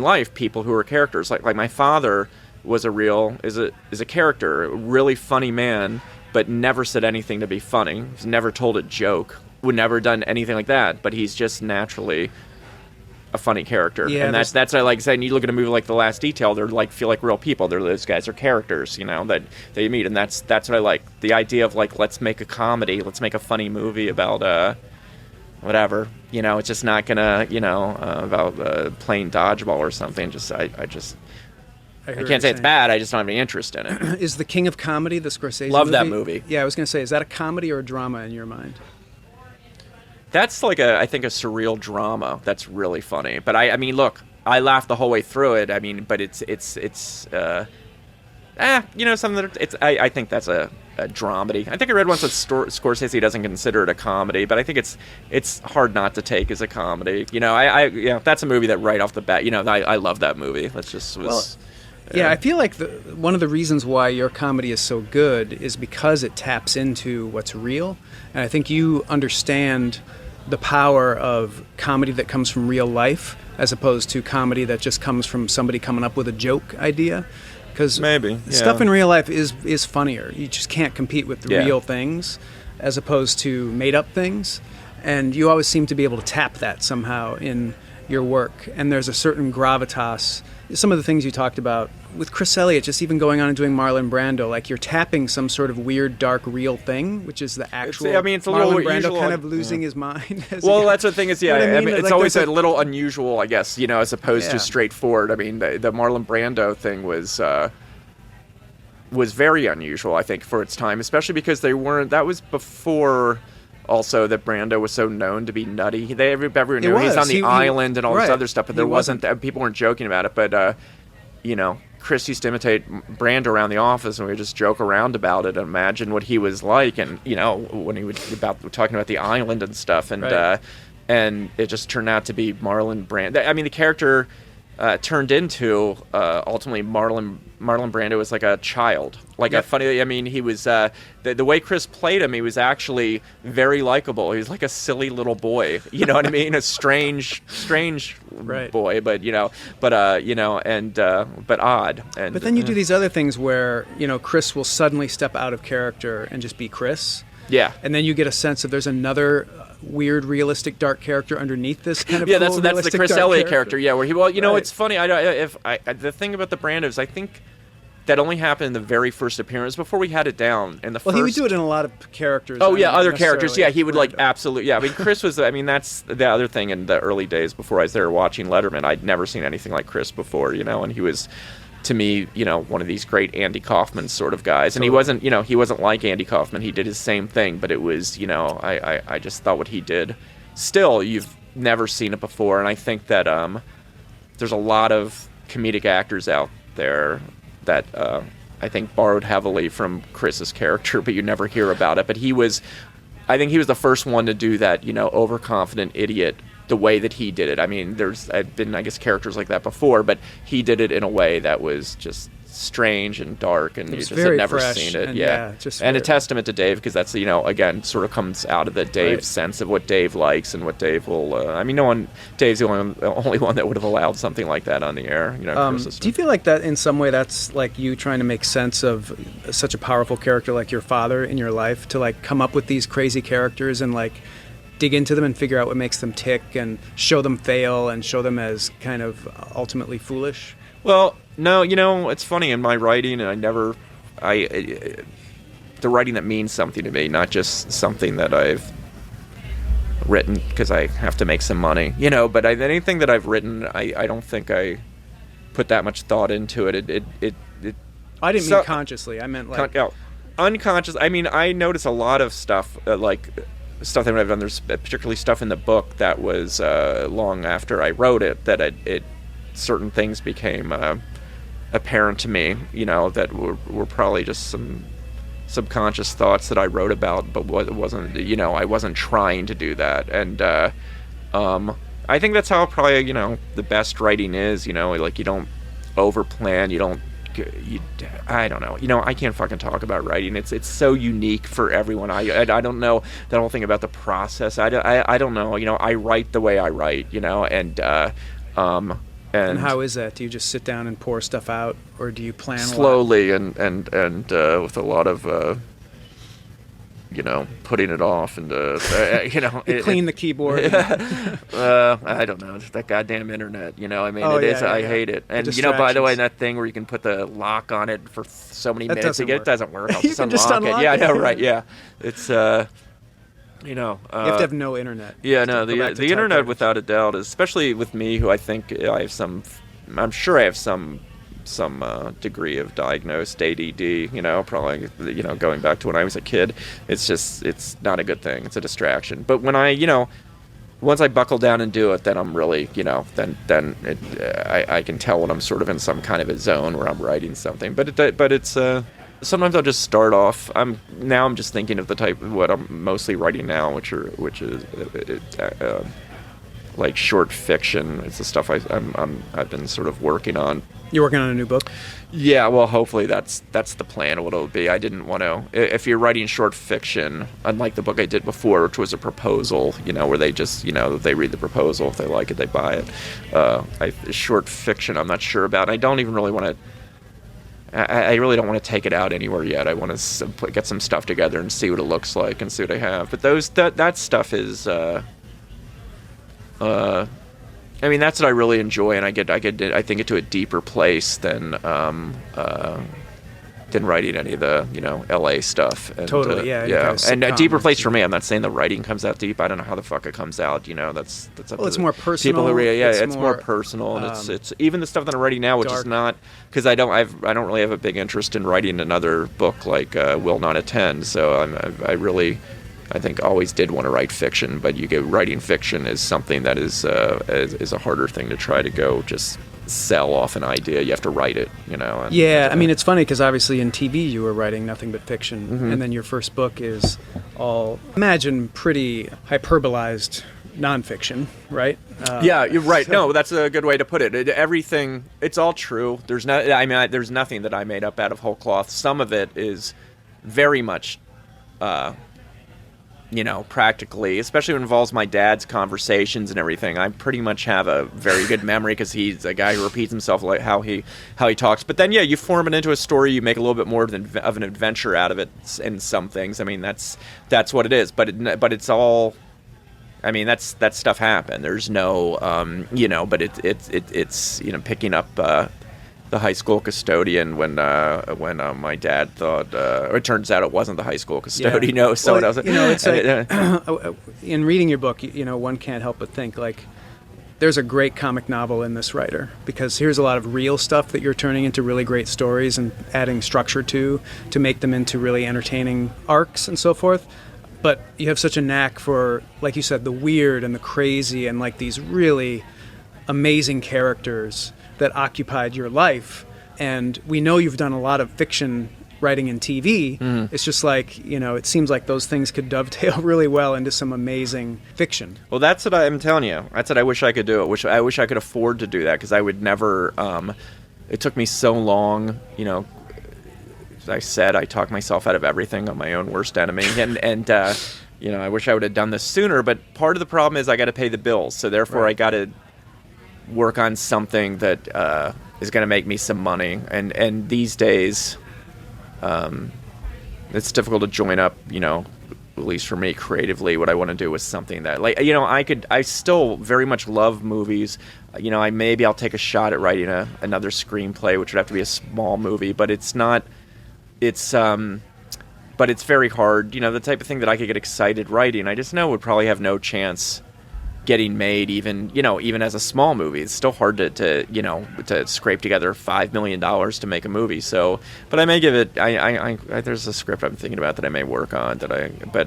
life people who are characters. Like my father was is a character, a really funny man, but never said anything to be funny. He's never told a joke, would never done anything like that, but he's just naturally a funny character. Yeah, and that's what I like saying. You look at a movie like The Last Detail, they're feel like real people. Those guys are characters, that you meet, and that's what I like. The idea of let's make a comedy, let's make a funny movie about whatever, it's just not gonna, about playing dodgeball or something. I can't say it's bad. I just don't have any interest in it. Is The King of Comedy the Scorsese Love movie? that movie. Yeah, I was going to say, is that a comedy or a drama in your mind? That's I think a surreal drama. That's really funny. But I mean, look, I laughed the whole way through it. I mean, but it's something that I think that's a dramedy. I think I read once that Scorsese doesn't consider it a comedy, but I think it's hard not to take as a comedy. That's a movie that right off the bat, I love that movie. Yeah, I feel like one of the reasons why your comedy is so good is because it taps into what's real, and I think you understand the power of comedy that comes from real life as opposed to comedy that just comes from somebody coming up with a joke idea. Because stuff in real life is funnier. You just can't compete with the real things as opposed to made-up things. And you always seem to be able to tap that somehow in your work. And there's a certain gravitas. Some of the things you talked about with Chris Elliott, just even going on and doing Marlon Brando, like you're tapping some sort of weird, dark, real thing, which is the actual it's a Marlon little Brando unusual, kind of losing his mind. Well, that's the thing is, You know what I mean? it's Like, always there's a little unusual, I guess, as opposed Yeah. to straightforward. I mean, the Marlon Brando thing was very unusual, I think, for its time, especially because that was before also that Brando was so known to be nutty. Everyone knew he's on the island and all this other stuff, but there wasn't people weren't joking about it. But, Chris used to imitate Brando around the office, and we would just joke around about it and imagine what he was like, and, when he would talking about the island and stuff, and and it just turned out to be Marlon Brando. I mean, the character turned into ultimately Marlon Brando was like a child, like a funny. I mean, he was the way Chris played him. He was actually very likable. He was like a silly little boy. You know what I mean? A strange boy, but but odd. And but then you do these other things where Chris will suddenly step out of character and just be Chris. Yeah. And then you get a sense of there's another weird, realistic, dark character underneath this kind of that's the Chris Elliott character. Yeah, where he it's funny. The thing about the Brandos, I think that only happened in the very first appearance before we had it down. In the he would do it in a lot of characters. Oh yeah, other characters. Yeah, he would absolutely. Yeah, I mean, Chris was. I mean, that's the other thing in the early days before I was there watching Letterman. I'd never seen anything like Chris before. And he was, to me, one of these great Andy Kaufman sort of guys. And he wasn't like Andy Kaufman. He did his same thing, but it was, I just thought what he did. Still, you've never seen it before, and I think that there's a lot of comedic actors out there that I think borrowed heavily from Chris's character, but you never hear about it. But I think he was the first one to do that, overconfident idiot the way that he did it. I mean, there's been, I guess, characters like that before, but he did it in a way that was just strange and dark, and you just had never seen it. And a testament to Dave, because that's, again, sort of comes out of the Dave sense of what Dave likes and what Dave will. Dave's the only one that would have allowed something like that on the air. Do you feel like that in some way that's like you trying to make sense of such a powerful character like your father in your life, to like come up with these crazy characters and like dig into them and figure out what makes them tick and show them fail and show them as kind of ultimately foolish? Well, no, it's funny in my writing, and the writing that means something to me, not just something that I've written because I have to make some money, but anything that I've written, I don't think I put that much thought into it. I didn't mean consciously. I meant like unconscious. I mean, I notice a lot of stuff, like stuff that I've done. There's particularly stuff in the book that was long after I wrote it, that certain things became apparent to me, that were probably just some subconscious thoughts that I wrote about, but it wasn't, I wasn't trying to do that. And I think that's how probably, the best writing is, like you don't overplan, I don't know. I can't fucking talk about writing. It's so unique for everyone. I don't know the whole thing about the process. I don't know. I write the way I write, and how is that? Do you just sit down and pour stuff out, or do you plan slowly and with a lot of putting it off and clean the keyboard? I don't know, that goddamn internet. I hate it. And by the way, that thing where you can put the lock on it for so many minutes, it doesn't work. I'll just unlock it. Yeah, I know, right? Yeah, it's you have to have no internet. Yeah, no, the internet without a doubt, especially with me, who I think I'm sure I have some degree of diagnosed ADD, probably, going back to when I was a kid. It's not a good thing. It's a distraction. But when once I buckle down and do it, then I'm really, then I can tell when I'm sort of in some kind of a zone where I'm writing something. But it's sometimes I'll just start off. I'm just thinking of the type of what I'm mostly writing now, which is like short fiction. It's the stuff I've been sort of working on. You're working on a new book? Yeah, well, hopefully that's the plan of what it'll be. I didn't want to. If you're writing short fiction, unlike the book I did before, which was a proposal, where they just, they read the proposal, if they like it, they buy it. Short fiction, I'm not sure about. I don't even really want to. I really don't want to take it out anywhere yet. I want to get some stuff together and see what it looks like and see what I have. But that stuff is. I mean, that's what I really enjoy, and I think it to a deeper place than writing any of the LA stuff. And, totally, yeah. And a deeper place for me. I'm not saying the writing comes out deep. I don't know how the fuck it comes out. That's up to it's more personal. People who it's more personal, and it's even the stuff that I'm writing now, which is not, because I don't really have a big interest in writing another book like Will Not Attend. So I think always did want to write fiction, but writing fiction is something that is a harder thing to try to go just sell off an idea. You have to write it, I mean, it's funny because obviously in TV you were writing nothing but fiction, and then your first book is all, imagine, pretty hyperbolized nonfiction, right? Yeah, you're right. No, that's a good way to put it. Everything, it's all true. There's there's nothing that I made up out of whole cloth. Some of it is very much, practically, especially when it involves my dad's conversations and everything. I pretty much have a very good memory because he's a guy who repeats himself, like how he talks. But then, you form it into a story. You make a little bit more of an adventure out of it in some things. I mean, that's what it is. But it's all. I mean, that stuff happened. There's no, but it's picking up the high school custodian when my dad thought, or it turns out it wasn't the high school custodian. Yeah. So well, it's like, in reading your book, one can't help but think like, there's a great comic novel in this writer, because here's a lot of real stuff that you're turning into really great stories and adding structure to make them into really entertaining arcs and so forth. But you have such a knack for, like you said, the weird and the crazy and like these really amazing characters that occupied your life. And we know you've done a lot of fiction writing in TV. Mm-hmm. It's just like, it seems like those things could dovetail really well into some amazing fiction. Well, that's what I'm telling you. That's what I wish I could do. I wish I could afford to do that, because I would never, it took me so long, as I said, I talk myself out of everything. I'm my own worst enemy. And I wish I would have done this sooner, but part of the problem is I got to pay the bills. So therefore right. I got to work on something that is going to make me some money. And these days, it's difficult to join up, at least for me creatively, what I want to do with something that, I still very much love movies. Maybe I'll take a shot at writing another screenplay, which would have to be a small movie, but it's not. But it's very hard. The type of thing that I could get excited writing, I just know would probably have no chance getting made, even as a small movie. It's still hard to scrape together $5 million to make a movie. So, but I may give it. There's a script I'm thinking about that I may work on. But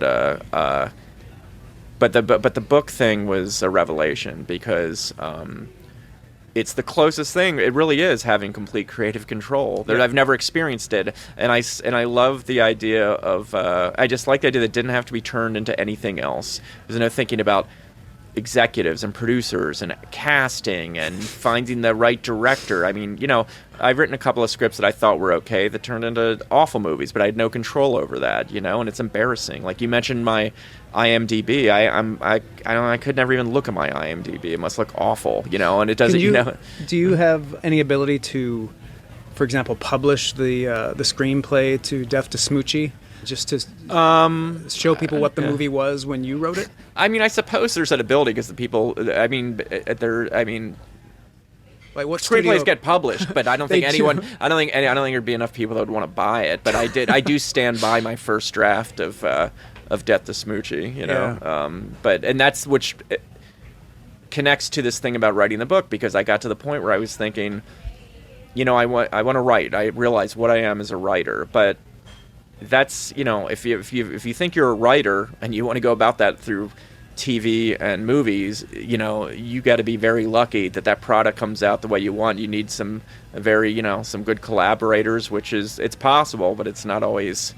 the book thing was a revelation, because it's the closest thing. It really is having complete creative control. Yeah. I've never experienced it, and I love the idea of. I just like the idea that it didn't have to be turned into anything else. There's no thinking about executives and producers and casting and finding the right director. I mean, I've written a couple of scripts that I thought were okay that turned into awful movies, but I had no control over that. And it's embarrassing. Like you mentioned my IMDb, I could never even look at my IMDb. It must look awful, and it doesn't. Do you have any ability to, for example, publish the screenplay to Death to Smoochie, just to show people what the movie was when you wrote it? I mean, I suppose there's that ability, because the people. I mean, like what screenplays get published, but I don't think anyone. I don't think there'd be enough people that would want to buy it. But I do stand by my first draft of Death to Smoochie. And that's which connects to this thing about writing the book, because I got to the point where I was thinking, I want to write. I realize what I am as a writer, but that's if you think you're a writer and you want to go about that through TV and movies, you got to be very lucky that product comes out the way you want. You need some some good collaborators, which it's possible, but it's not always,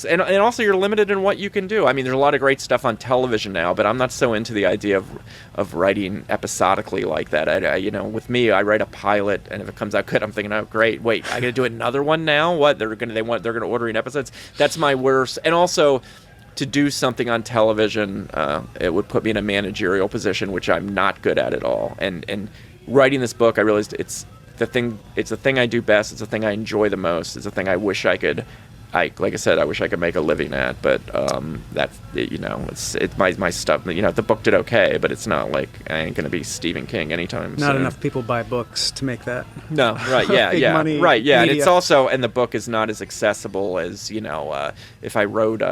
and also you're limited in what you can do. I mean, there's a lot of great stuff on television now, but I'm not so into the idea of writing episodically like that. With me, I write a pilot, and if it comes out good, I'm thinking, oh great, wait, I got to do another one now? What they're gonna order in episodes? That's my worst. And also, to do something on television, it would put me in a managerial position, which I'm not good at all. And writing this book, I realized it's the thing I do best. It's the thing I enjoy the most. It's the thing I wish I could. Like I said, I wish I could make a living at, but that's it's my stuff. The book did okay, but it's not like I ain't gonna be Stephen King anytime soon. Not enough people buy books to make that. No, right? Yeah, big yeah, money right. Yeah, media. And it's also, and the book is not as accessible as if I wrote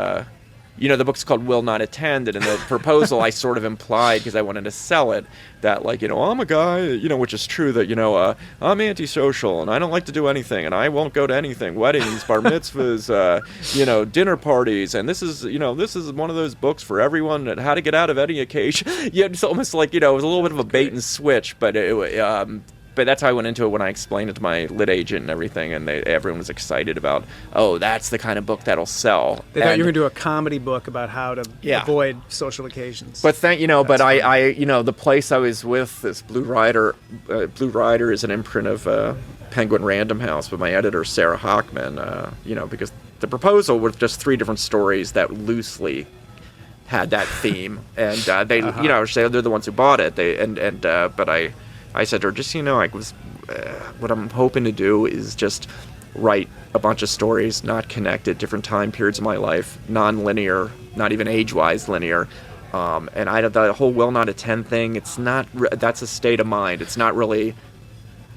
the book's called Will Not Attend, and in the proposal I sort of implied, because I wanted to sell it, that I'm a guy, which is true, that, I'm antisocial, and I don't like to do anything, and I won't go to anything, weddings, bar mitzvahs, dinner parties, and this is one of those books for everyone, and how to get out of any occasion. Yeah, it's almost like, it was a little bit of a bait and switch, but but that's how I went into it when I explained it to my lit agent and everything, and everyone was excited about, oh, that's the kind of book that'll sell. They thought you were going to do a comedy book about how to avoid social occasions. But I the place I was with, this Blue Rider is an imprint of Penguin Random House, but my editor, Sarah Hockman, because the proposal was just 3 different stories that loosely had that theme, and they, they're the ones who bought it. But I said to her, just what I'm hoping to do is just write a bunch of stories not connected, different time periods of my life, non-linear, not even age-wise linear. And the whole will not attend thing, it's not. That's a state of mind. It's not really.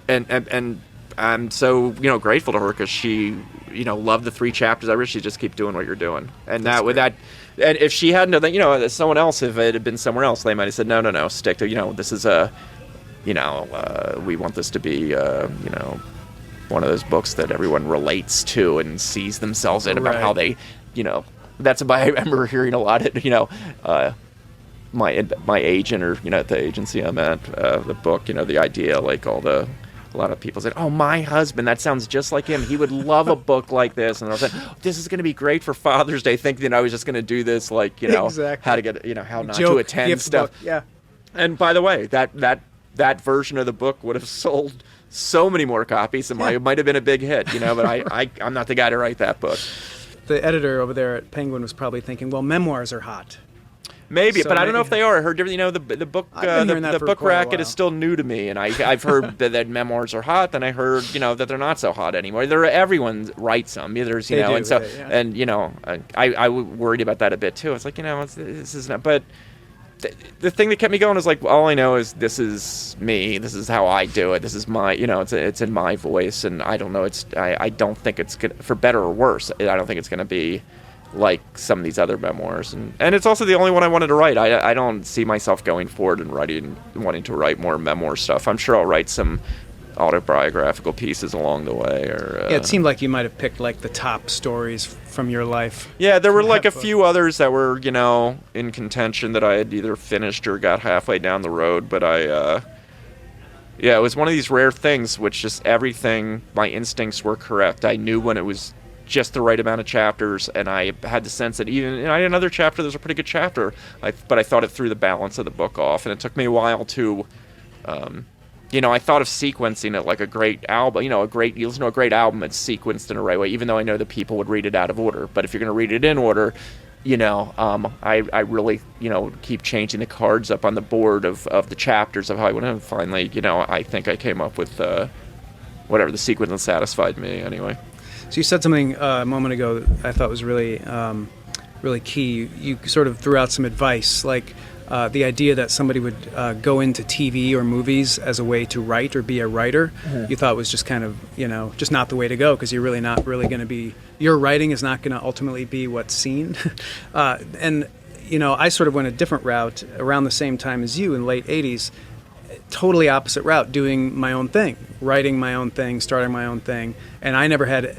And I'm so grateful to her because she loved the 3 chapters. I wish she'd just keep doing what you're doing. And that with that. And if she hadn't, someone else, if it had been somewhere else, they might have said, no, stick to, this is we want this to be, one of those books that everyone relates to and sees themselves in, about how they, that's about, I remember hearing a lot of, my agent or, at the agency I'm at, the book, the idea, like a lot of people said, oh, my husband, that sounds just like him. He would love a book like this. And I was like, this is going to be great for Father's Day, thinking I was just going to do this, exactly. How to get, how not to attend stuff. Book. Yeah. And by the way, that version of the book would have sold so many more copies. It might have been a big hit, but I'm not the guy to write that book. The editor over there at Penguin was probably thinking, well, memoirs are hot. Maybe, but I don't know if they are. I heard the book the book racket is still new to me, and I've heard that memoirs are hot. Then I heard that they're not so hot anymore. Everyone writes them. There's I worried about that a bit too. It's like this is not. But the thing that kept me going is like all I know is this is me. This is how I do it. This is my it's in my voice, and I don't know. I don't think it's good, for better or worse. I don't think it's going to be like some of these other memoirs, and it's also the only one I wanted to write. I don't see myself going forward and wanting to write more memoir stuff. I'm sure I'll write some autobiographical pieces along the way. It seemed like you might have picked like the top stories from your life. Yeah, there were like a few others that were in contention that I had either finished or got halfway down the road, but it was one of these rare things which just everything, my instincts were correct. I knew when it was just the right amount of chapters, and I had the sense that even I had another chapter that was a pretty good chapter, but I thought it threw the balance of the book off, and it took me a while to, I thought of sequencing it like a great album, you listen to a great album that's sequenced in a right way, even though I know that people would read it out of order, but if you're going to read it in order, I really, keep changing the cards up on the board of the chapters of how I went, and finally, I think I came up with whatever the sequence that satisfied me anyway. So you said something a moment ago that I thought was really, really key. You sort of threw out some advice, like the idea that somebody would go into TV or movies as a way to write or be a writer. Mm-hmm. You thought was just kind of, just not the way to go, because you're really not really going to be, your writing is not going to ultimately be what's seen. And I sort of went a different route around the same time as you in the late 80s. Totally opposite route, doing my own thing, writing my own thing, starting my own thing, and I never had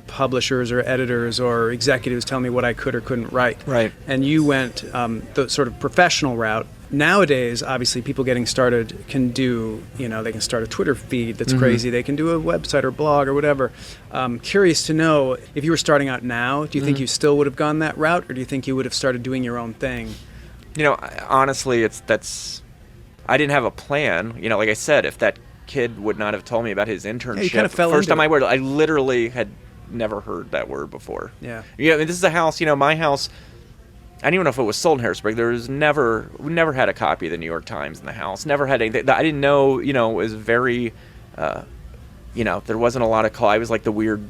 publishers or editors or executives tell me what I could or couldn't write. Right. And you went the sort of professional route. Nowadays, obviously, people getting started can do, they can start a Twitter feed that's mm-hmm. crazy. They can do a website or blog or whatever. Curious to know, if you were starting out now, do you mm-hmm. think you still would have gone that route, or do you think you would have started doing your own thing? Honestly, I didn't have a plan. Like I said, if that kid would not have told me about his internship, you kind of fell first into time I literally had never heard that word before. Yeah. This is a house, my house, I don't even know if it was sold in Harrisburg. We never had a copy of the New York Times in the house. Never had anything. I didn't know, it was very, there wasn't a lot of call. I was like the weird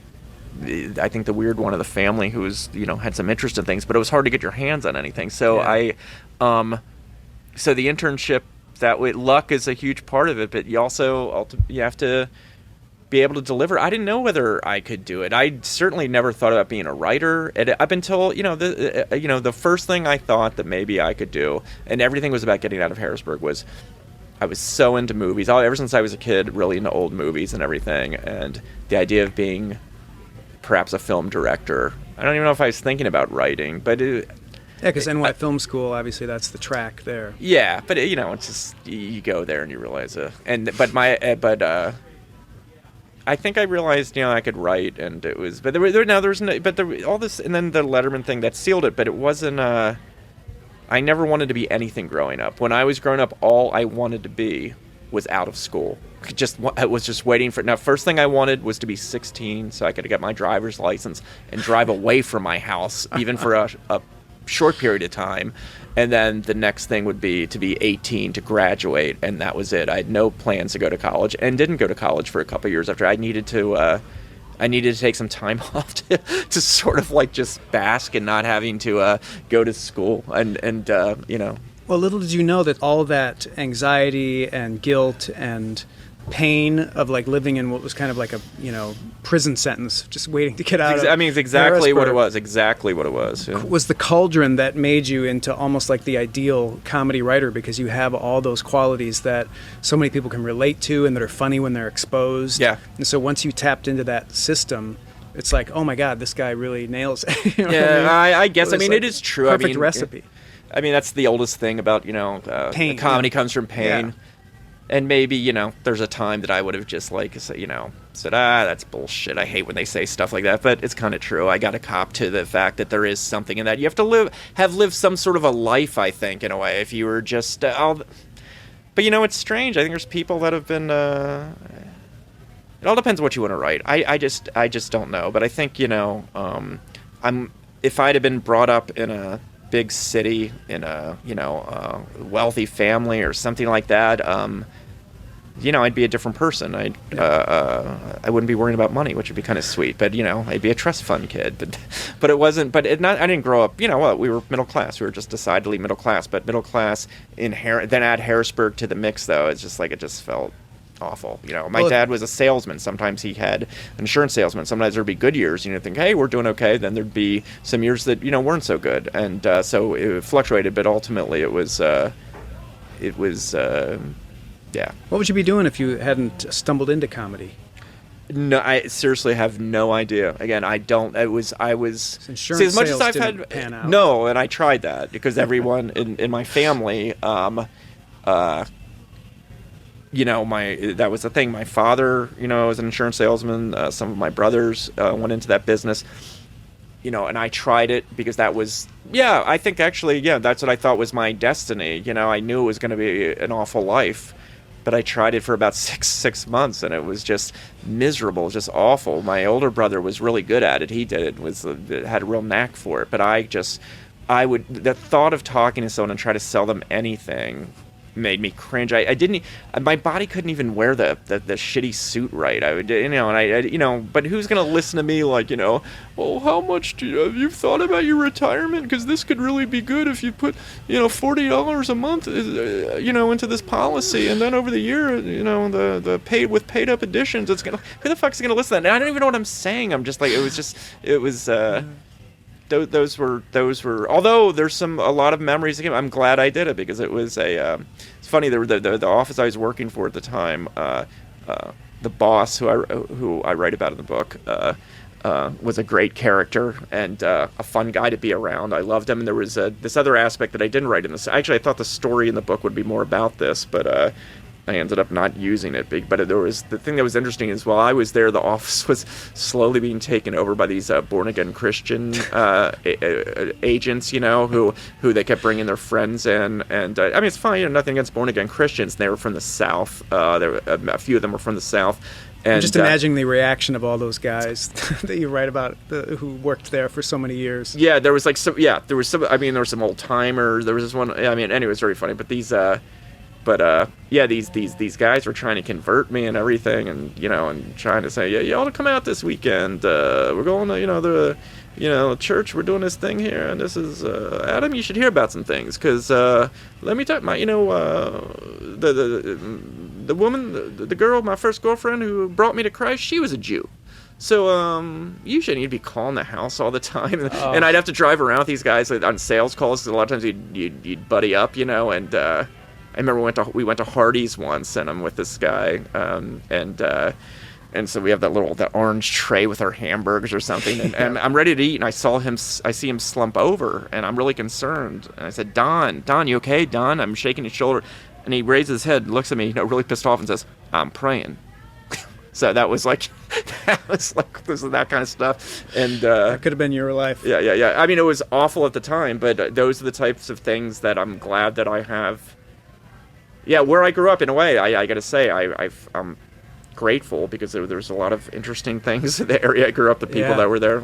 one of the family who was, had some interest in things, but it was hard to get your hands on anything. So so the internship, luck is a huge part of it, but you also you have to be able to deliver. I didn't know whether I could do it. I certainly never thought about being a writer up until the first thing I thought that maybe I could do, and everything was about getting out of Harrisburg, was I was so into movies ever since I was a kid, really into old movies and everything, and the idea of being perhaps a film director. I don't even know if I was thinking about writing, but Yeah, because NY Film School, obviously, that's the track there. Yeah, but it's just you go there and you realize I think I realized I could write, and it was, but all this, and then the Letterman thing that sealed it, but it wasn't. I never wanted to be anything growing up. When I was growing up, all I wanted to be was out of school. I was just waiting for. Now, first thing I wanted was to be 16, so I could get my driver's license and drive away from my house, even for a short period of time. And then the next thing would be to be 18 to graduate, and that was it. I had no plans to go to college, and didn't go to college for a couple of years after. I needed to take some time off to sort of like just bask and not having to go to school, and. Well, little did you know that all that anxiety and guilt and pain of like living in what was kind of like a prison sentence, just waiting to get out. It's exactly what it was. Exactly what it was. Yeah. Was the cauldron that made you into almost like the ideal comedy writer, because you have all those qualities that so many people can relate to and that are funny when they're exposed. Yeah. And so once you tapped into that system, it's like, oh my God, this guy really nails it. I guess. It is true. Perfect recipe. That's the oldest thing about pain. Comedy comes from pain. Yeah. And maybe, there's a time that I would have just said, that's bullshit. I hate when they say stuff like that. But it's kind of true. I got to cop to the fact that there is something in that. You have to have lived some sort of a life, I think, in a way. If you were just, but it's strange. I think there's people that have been, it all depends on what you want to write. I just don't know. But I think, if I'd have been brought up in a big city, in a, wealthy family or something like that, I'd be a different person. I wouldn't be worrying about money, which would be kind of sweet. But I'd be a trust fund kid. But it wasn't. I didn't grow up. We were middle class. We were just decidedly middle class. But middle class then add Harrisburg to the mix, though. It's just like it just felt awful. My dad was a salesman. Sometimes he had an insurance salesman. Sometimes there'd be good years. Think, hey, we're doing okay. Then there'd be some years that weren't so good, and so it fluctuated. But ultimately, it was. Yeah. What would you be doing if you hadn't stumbled into comedy? No, I seriously have no idea. Again, I don't. I was. Insurance as much sales as I've didn't had. Pan out. No, and I tried that because everyone in my family, that was the thing. My father, was an insurance salesman. Some of my brothers went into that business. And I tried it because that was, I think actually, that's what I thought was my destiny. I knew it was going to be an awful life. But I tried it for about six months, and it was just miserable, just awful. My older brother was really good at it. He did it, had a real knack for it. But the thought of talking to someone and try to sell them anything made me cringe. My body couldn't even wear the shitty suit right. I would, but who's gonna listen to me like, well, how much have you thought about your retirement? Because this could really be good if you put, $40 a month, into this policy, and then over the year, the paid up additions, it's gonna, who the fuck's gonna listen to that? And I don't even know what I'm saying. I'm just like, it was. Those were. Although there's a lot of memories. I'm glad I did it because it was it's funny. The office I was working for at the time, the boss who I write about in the book, was a great character and a fun guy to be around. I loved him, and there was this other aspect that I didn't write in this. Actually, I thought the story in the book would be more about this, but I ended up not using it. But there was the thing that was interesting is while I was there, the office was slowly being taken over by these born-again Christian agents, who they kept bringing their friends in. And it's fine, nothing against born-again Christians. They were from the South. A few of them were from the South. And I'm just imagining the reaction of all those guys that you write about who worked there for so many years. Yeah, there was there was some old timers. There was this one. Anyway, it was very funny. But these. These guys were trying to convert me and everything, and and trying to say, you ought to come out this weekend. We're going to the church. We're doing this thing here, and this is Adam. You should hear about some things because let me tell you, the woman, the girl, my first girlfriend who brought me to Christ, she was a Jew. So you shouldn't need to be calling the house all the time, and I'd have to drive around with these guys on sales calls because a lot of times you'd buddy up, and. I remember we went to Hardee's once, and I'm with this guy, and And so we have that orange tray with our hamburgers or something, and I'm ready to eat, and I see him slump over, and I'm really concerned. And I said, Don, you okay? Don, I'm shaking his shoulder, and he raises his head, looks at me, really pissed off, and says, I'm praying. So that was like this is that kind of stuff, and that could have been your life. Yeah. I mean, it was awful at the time, but those are the types of things that I'm glad that I have. Yeah, where I grew up, in a way, I got to say, I'm grateful, because there's a lot of interesting things in the area I grew up, the people that were there,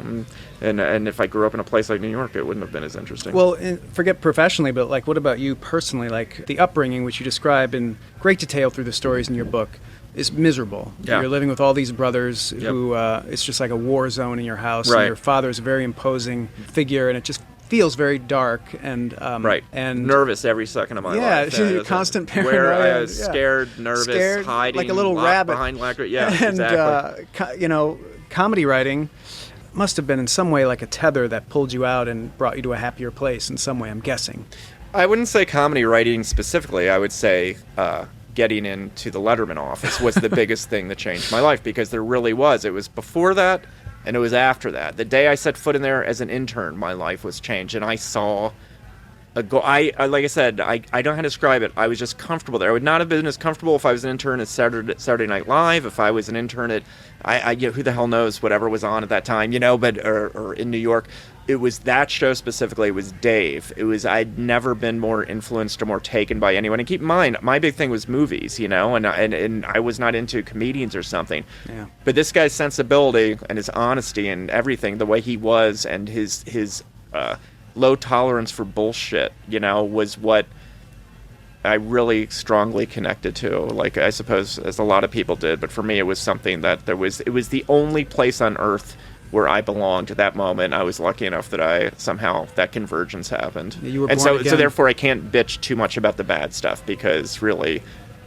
and if I grew up in a place like New York, it wouldn't have been as interesting. Well, forget professionally, but like, what about you personally? Like the upbringing, which you describe in great detail through the stories in your book, is miserable. Yeah. You're living with all these brothers who it's just like a war zone in your house. Right. And your father's a very imposing figure, and it just feels very dark and and nervous every second of my life. Yeah, constant paranoia. Where I was scared, nervous, hiding, like a little rabbit behind lacquer. Yeah, and, exactly. Comedy writing must have been in some way like a tether that pulled you out and brought you to a happier place in some way, I'm guessing. I wouldn't say comedy writing specifically. I would say getting into the Letterman office was the biggest thing that changed my life, because there really was. It was before that, and it was after that. The day I set foot in there as an intern, my life was changed, and I saw like I said, I don't know how to describe it. I was just comfortable there. I would not have been as comfortable if I was an intern at Saturday Night Live, if I was an intern at, who the hell knows, whatever was on at that time, or in New York. It was that show specifically. It was Dave. I'd never been more influenced or more taken by anyone. And keep in mind, my big thing was movies, and I was not into comedians or something. Yeah. But this guy's sensibility and his honesty and everything, the way he was, and his low tolerance for bullshit, was what I really strongly connected to. Like, I suppose, as a lot of people did, but for me, it was something that it was the only place on earth where I belonged at that moment. I was lucky enough that that convergence happened. You were and born so therefore I can't bitch too much about the bad stuff, because really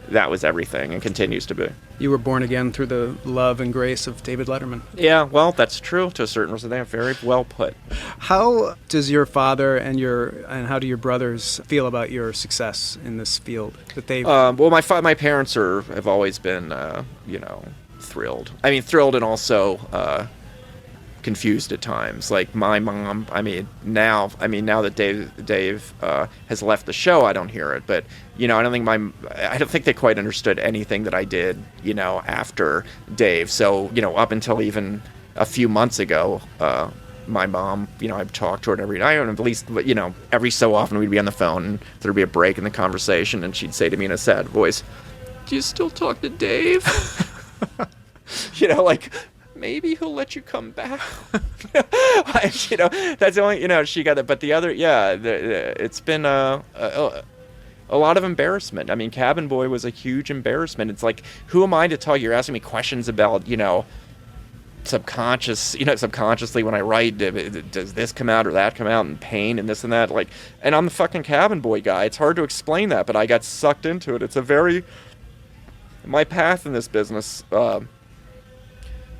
that was everything and continues to be. You were born again through the love and grace of David Letterman. Yeah, well, that's true to a certain extent. They are very well put. How does your father and how do your brothers feel about your success in this field? That they well, my parents have always been thrilled. I mean, thrilled and also confused at times. Like my mom, now that Dave has left the show, I don't hear it, but I don't think they quite understood anything that I did, after Dave. So, up until even a few months ago, my mom, I've talked to her every night, and at least, every so often we'd be on the phone and there'd be a break in the conversation, and she'd say to me in a sad voice, "Do you still talk to Dave?" Like, maybe he'll let you come back. That's the only, she got it. But the other, it's been a lot of embarrassment. I mean, Cabin Boy was a huge embarrassment. It's like, who am I to tell you? You're asking me questions about, subconsciously when I write, does this come out or that come out, and pain and this and that. Like, and I'm the fucking Cabin Boy guy. It's hard to explain that, but I got sucked into it. My path in this business,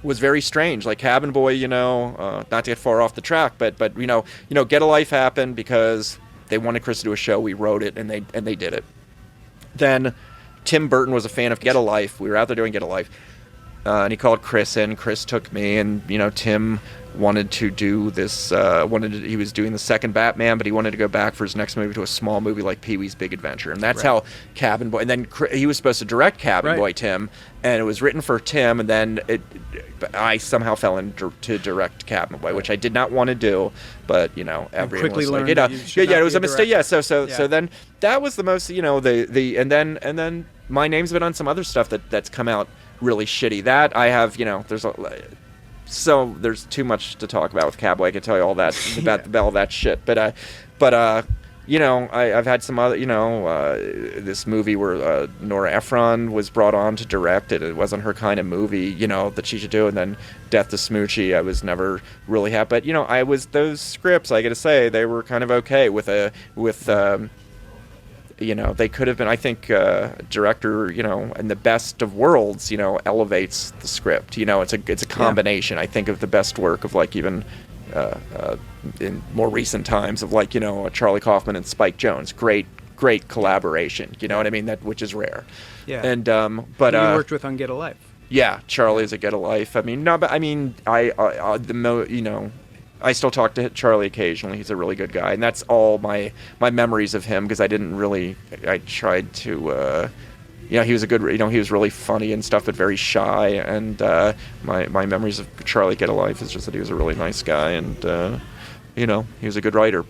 was very strange. Like Cabin Boy, not to get far off the track, but Get a Life happened because they wanted Chris to do a show. We wrote it, and they did it. Then Tim Burton was a fan of Get a Life. We were out there doing Get a Life, and he called Chris in. Chris took me, and Tim wanted to do this. He was doing the second Batman, but he wanted to go back for his next movie to a small movie like Pee-wee's Big Adventure, and that's how Cabin Boy. And then he was supposed to direct Cabin Boy, Tim, and it was written for Tim, and then I somehow fell into to direct Cabin Boy, which I did not want to do, but everyone was like, it was a mistake. Yeah, so then that was the most, and then my name's been on some other stuff that's come out really shitty. That I have, there's too much to talk about with Cowboy. I can tell you all that about all that shit. But I've had some other, this movie where Nora Ephron was brought on to direct it. It wasn't her kind of movie, that she should do. And then Death to Smoochie, I was never really happy. But those scripts, I got to say, they were kind of okay they could have been, I think, director, in the best of worlds, elevates the script. It's a combination, I think, of the best work of, like, even in more recent times of, like, Charlie Kaufman and Spike Jonze. Great collaboration, you know what I mean? Which is rare. Yeah. And, but you worked with on Get a Life. Yeah, Charlie's a get a life. I mean, no, but I mean, I still talk to Charlie occasionally. He's a really good guy, and that's all my memories of him, because I tried to, he was a good, he was really funny and stuff, but very shy, and my memories of Charlie Get a Life is just that he was a really nice guy, and he was a good writer,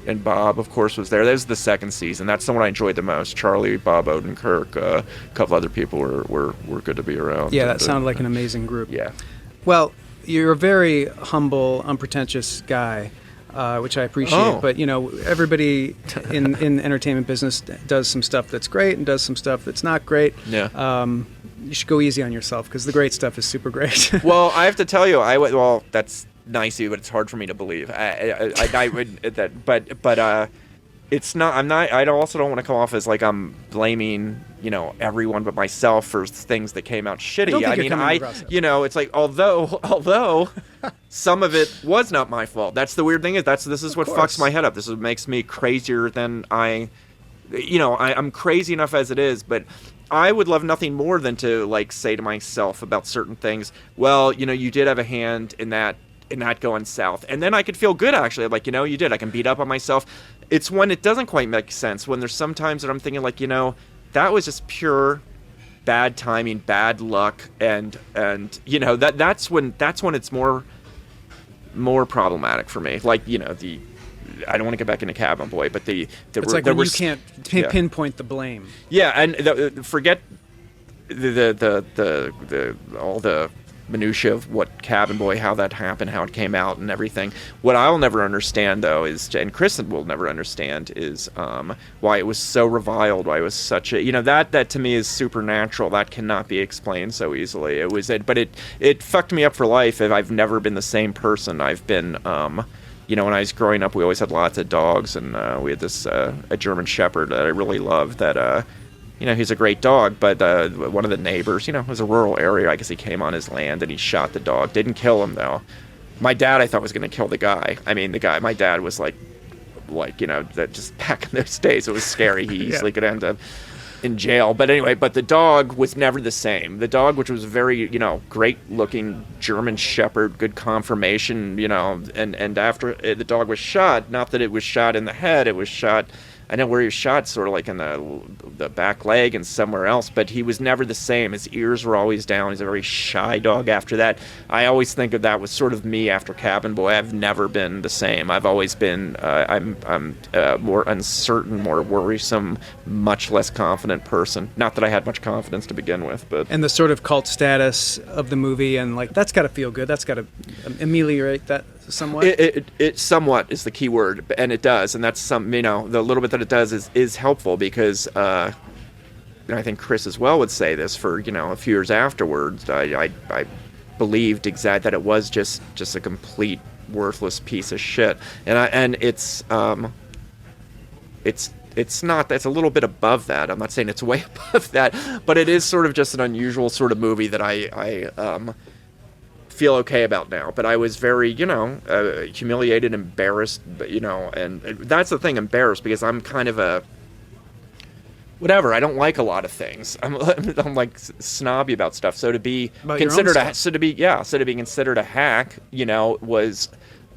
and Bob, of course, was there. That was the second season. That's the one I enjoyed the most. Charlie, Bob Odenkirk, a couple other people were good to be around. Yeah, that sounded like an amazing group. Yeah. Well, you're a very humble, unpretentious guy, which I appreciate. Oh. But, everybody in the entertainment business does some stuff that's great and does some stuff that's not great. Yeah. You should go easy on yourself, because the great stuff is super great. Well, I have to tell you, that's nice of you, but it's hard for me to believe. I would that, but it's not. I'm not. I also don't want to come off as like I'm blaming everyone but myself for things that came out shitty. It's like although some of it was not my fault. That's the weird thing this is what fucks my head up. This is what makes me crazier than I'm crazy enough as it is, but I would love nothing more than to like say to myself about certain things, well, you did have a hand in that going south, and then I could feel good, actually, like, you did. I can beat up on myself. It's when it doesn't quite make sense, when there's some times that I'm thinking like, that was just pure bad timing, bad luck, and that's when it's more problematic for me. Like, I don't want to get back into Cabin Boy, but it's like when you can't pinpoint the blame. Yeah, and forget all the minutia of what Cabin Boy, how that happened, how it came out, and everything. What I'll never understand, though, is, and Chris will never understand, is why it was so reviled, why it was such a, that to me is supernatural. That cannot be explained so easily. But it fucked me up for life. I've never been the same person. I've been, when I was growing up, we always had lots of dogs, and we had this a German Shepherd that I really loved. That he's a great dog, but one of the neighbors, it was a rural area. I guess he came on his land and he shot the dog. Didn't kill him, though. My dad, I thought, was going to kill the guy. I mean, my dad was like, that just back in those days, it was scary. He easily could end up in jail. But anyway, the dog was never the same. The dog, which was a very, great-looking German Shepherd, good conformation, and after the dog was shot, not that it was shot in the head, it was shot, I know where he was shot, sort of like in the back leg and somewhere else, but he was never the same. His ears were always down. He's a very shy dog after that. I always think of that was sort of me after Cabin Boy. I've never been the same. I've always been, I'm more uncertain, more worrisome, much less confident person. Not that I had much confidence to begin with, but... And the sort of cult status of the movie, and like, that's got to feel good. That's got to ameliorate that somewhat. It somewhat is the key word, and it does, and that's some, the little bit that it does is helpful, because I think Chris as well would say this, for a few years afterwards, I believed that it was just a complete worthless piece of shit, and it's not. That's a little bit above that. I'm not saying it's way above that, but it is sort of just an unusual sort of movie that I feel okay about now. But I was very, humiliated, embarrassed, and that's the thing, embarrassed, because I'm kind of a whatever. I don't like a lot of things. I'm like snobby about stuff. So to be considered considered a hack, was.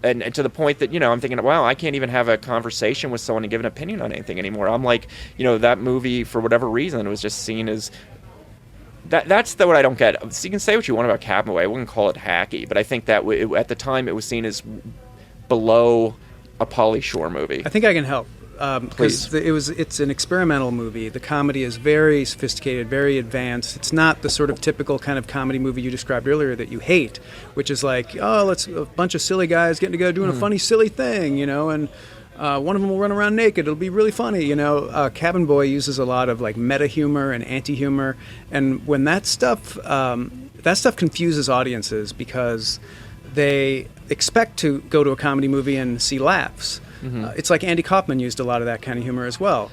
And to the point that, I'm thinking, wow, I can't even have a conversation with someone and give an opinion on anything anymore. I'm like, that movie, for whatever reason, was just seen as... That's what I don't get. So you can say what you want about Cabin Boy. I wouldn't call it hacky, but I think that at the time it was seen as below a Pauly Shore movie. I think I can help. Because it's an experimental movie. The comedy is very sophisticated, very advanced. It's not the sort of typical kind of comedy movie you described earlier that you hate, which is like, let's a bunch of silly guys getting together doing a funny, silly thing, and one of them will run around naked. It'll be really funny, Cabin Boy uses a lot of like meta humor and anti-humor, and when that stuff confuses audiences, because they expect to go to a comedy movie and see laughs. Mm-hmm. It's like Andy Kaufman used a lot of that kind of humor as well.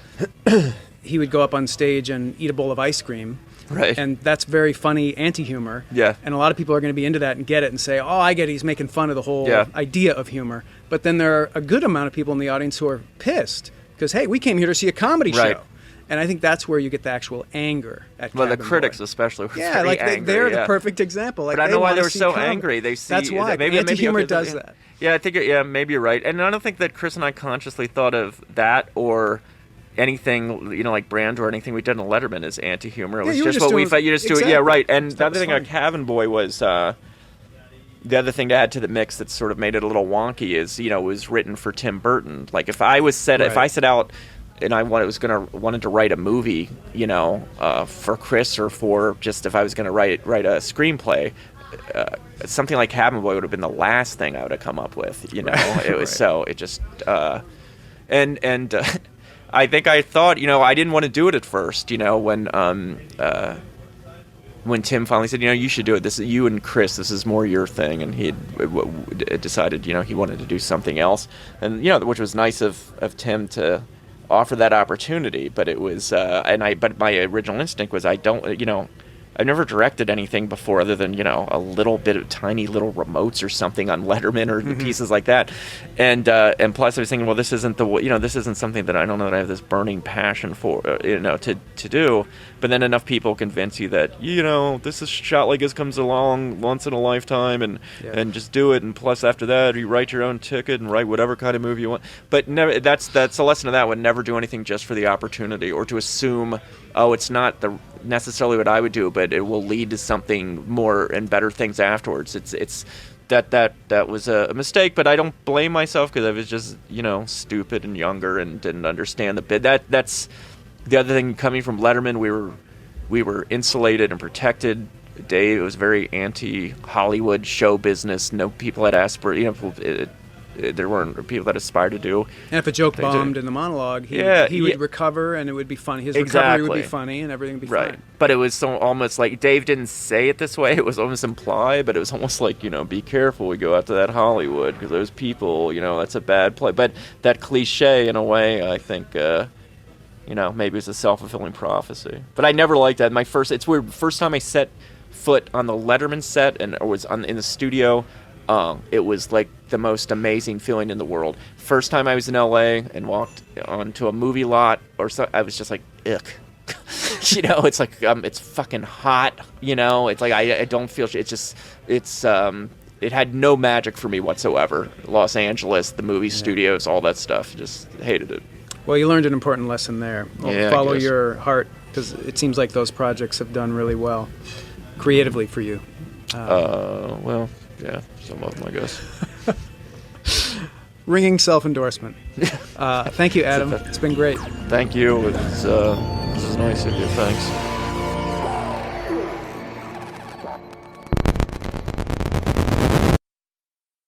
He would go up on stage and eat a bowl of ice cream. Right. And that's very funny anti-humor. Yeah. And a lot of people are going to be into that and get it and say, I get it, he's making fun of the whole idea of humor. But then there are a good amount of people in the audience who are pissed because, hey, we came here to see a comedy show. And I think that's where you get the actual anger at Well, the Cabin critics Boy. especially were Yeah, very like angry. they're yeah. the perfect example. Like, But I know why they were so comedy. angry. They see That's why. maybe Anti-humor okay, does that. Yeah, I think maybe you're right. And I don't think that Chris and I consciously thought of that or anything, like Brando or anything we did in Letterman as anti-humor. It was just what we felt. You just do it. Yeah, right. And the other thing on Cabin Boy was the other thing to add to the mix that sort of made it a little wonky is, it was written for Tim Burton. Like if I set out and I wanted to write a movie, for Chris or for just if I was going to write a screenplay, something like Cabin Boy would have been the last thing I would have come up with. It was so it just and I think I thought I didn't want to do it at first. When Tim finally said, you should do it. This is you and Chris. This is more your thing, and he had decided, he wanted to do something else, and which was nice of Tim to offer that opportunity. But it was, but my original instinct was, I don't, I've never directed anything before other than, a little bit of tiny little remotes or something on Letterman or pieces like that. And plus I was thinking, well, this isn't this isn't something that I don't know that I have this burning passion for, to do. But then enough people convince you that, this is shot like this comes along once in a lifetime and just do it. And plus after that, you write your own ticket and write whatever kind of movie you want. But never, that's a lesson of that one. Never do anything just for the opportunity or to assume, it's not necessarily what I would do, but it will lead to something more and better things afterwards. It's that was a mistake, but I don't blame myself because I was just stupid and younger and didn't understand the bit. That's the other thing coming from Letterman. We were insulated and protected. Dave, it was very anti-Hollywood show business. No people had aspirations. There weren't people that aspired to do. And if a joke bombed in the monologue, he would recover, and it would be funny. His recovery would be funny, and everything would be fine. But it was so almost like Dave didn't say it this way. It was almost implied, but it was almost like, be careful. We go after that Hollywood because those people, that's a bad play. But that cliche, in a way, I think, maybe it's a self-fulfilling prophecy. But I never liked that. It's weird. First time I set foot on the Letterman set and was in the studio. It was like the most amazing feeling in the world. First time I was in LA and walked onto a movie lot or so, I was just like, ick. It's like it's fucking hot. It's like I don't feel. It had no magic for me whatsoever. Los Angeles, the movie studios, all that stuff. Just hated it. Well, you learned an important lesson there. Follow your heart, because it seems like those projects have done really well creatively for you. Well. Yeah, some of them, I guess. Ringing self-endorsement. Thank you, Adam. It's been great. Thank you. This is nice of you. Thanks.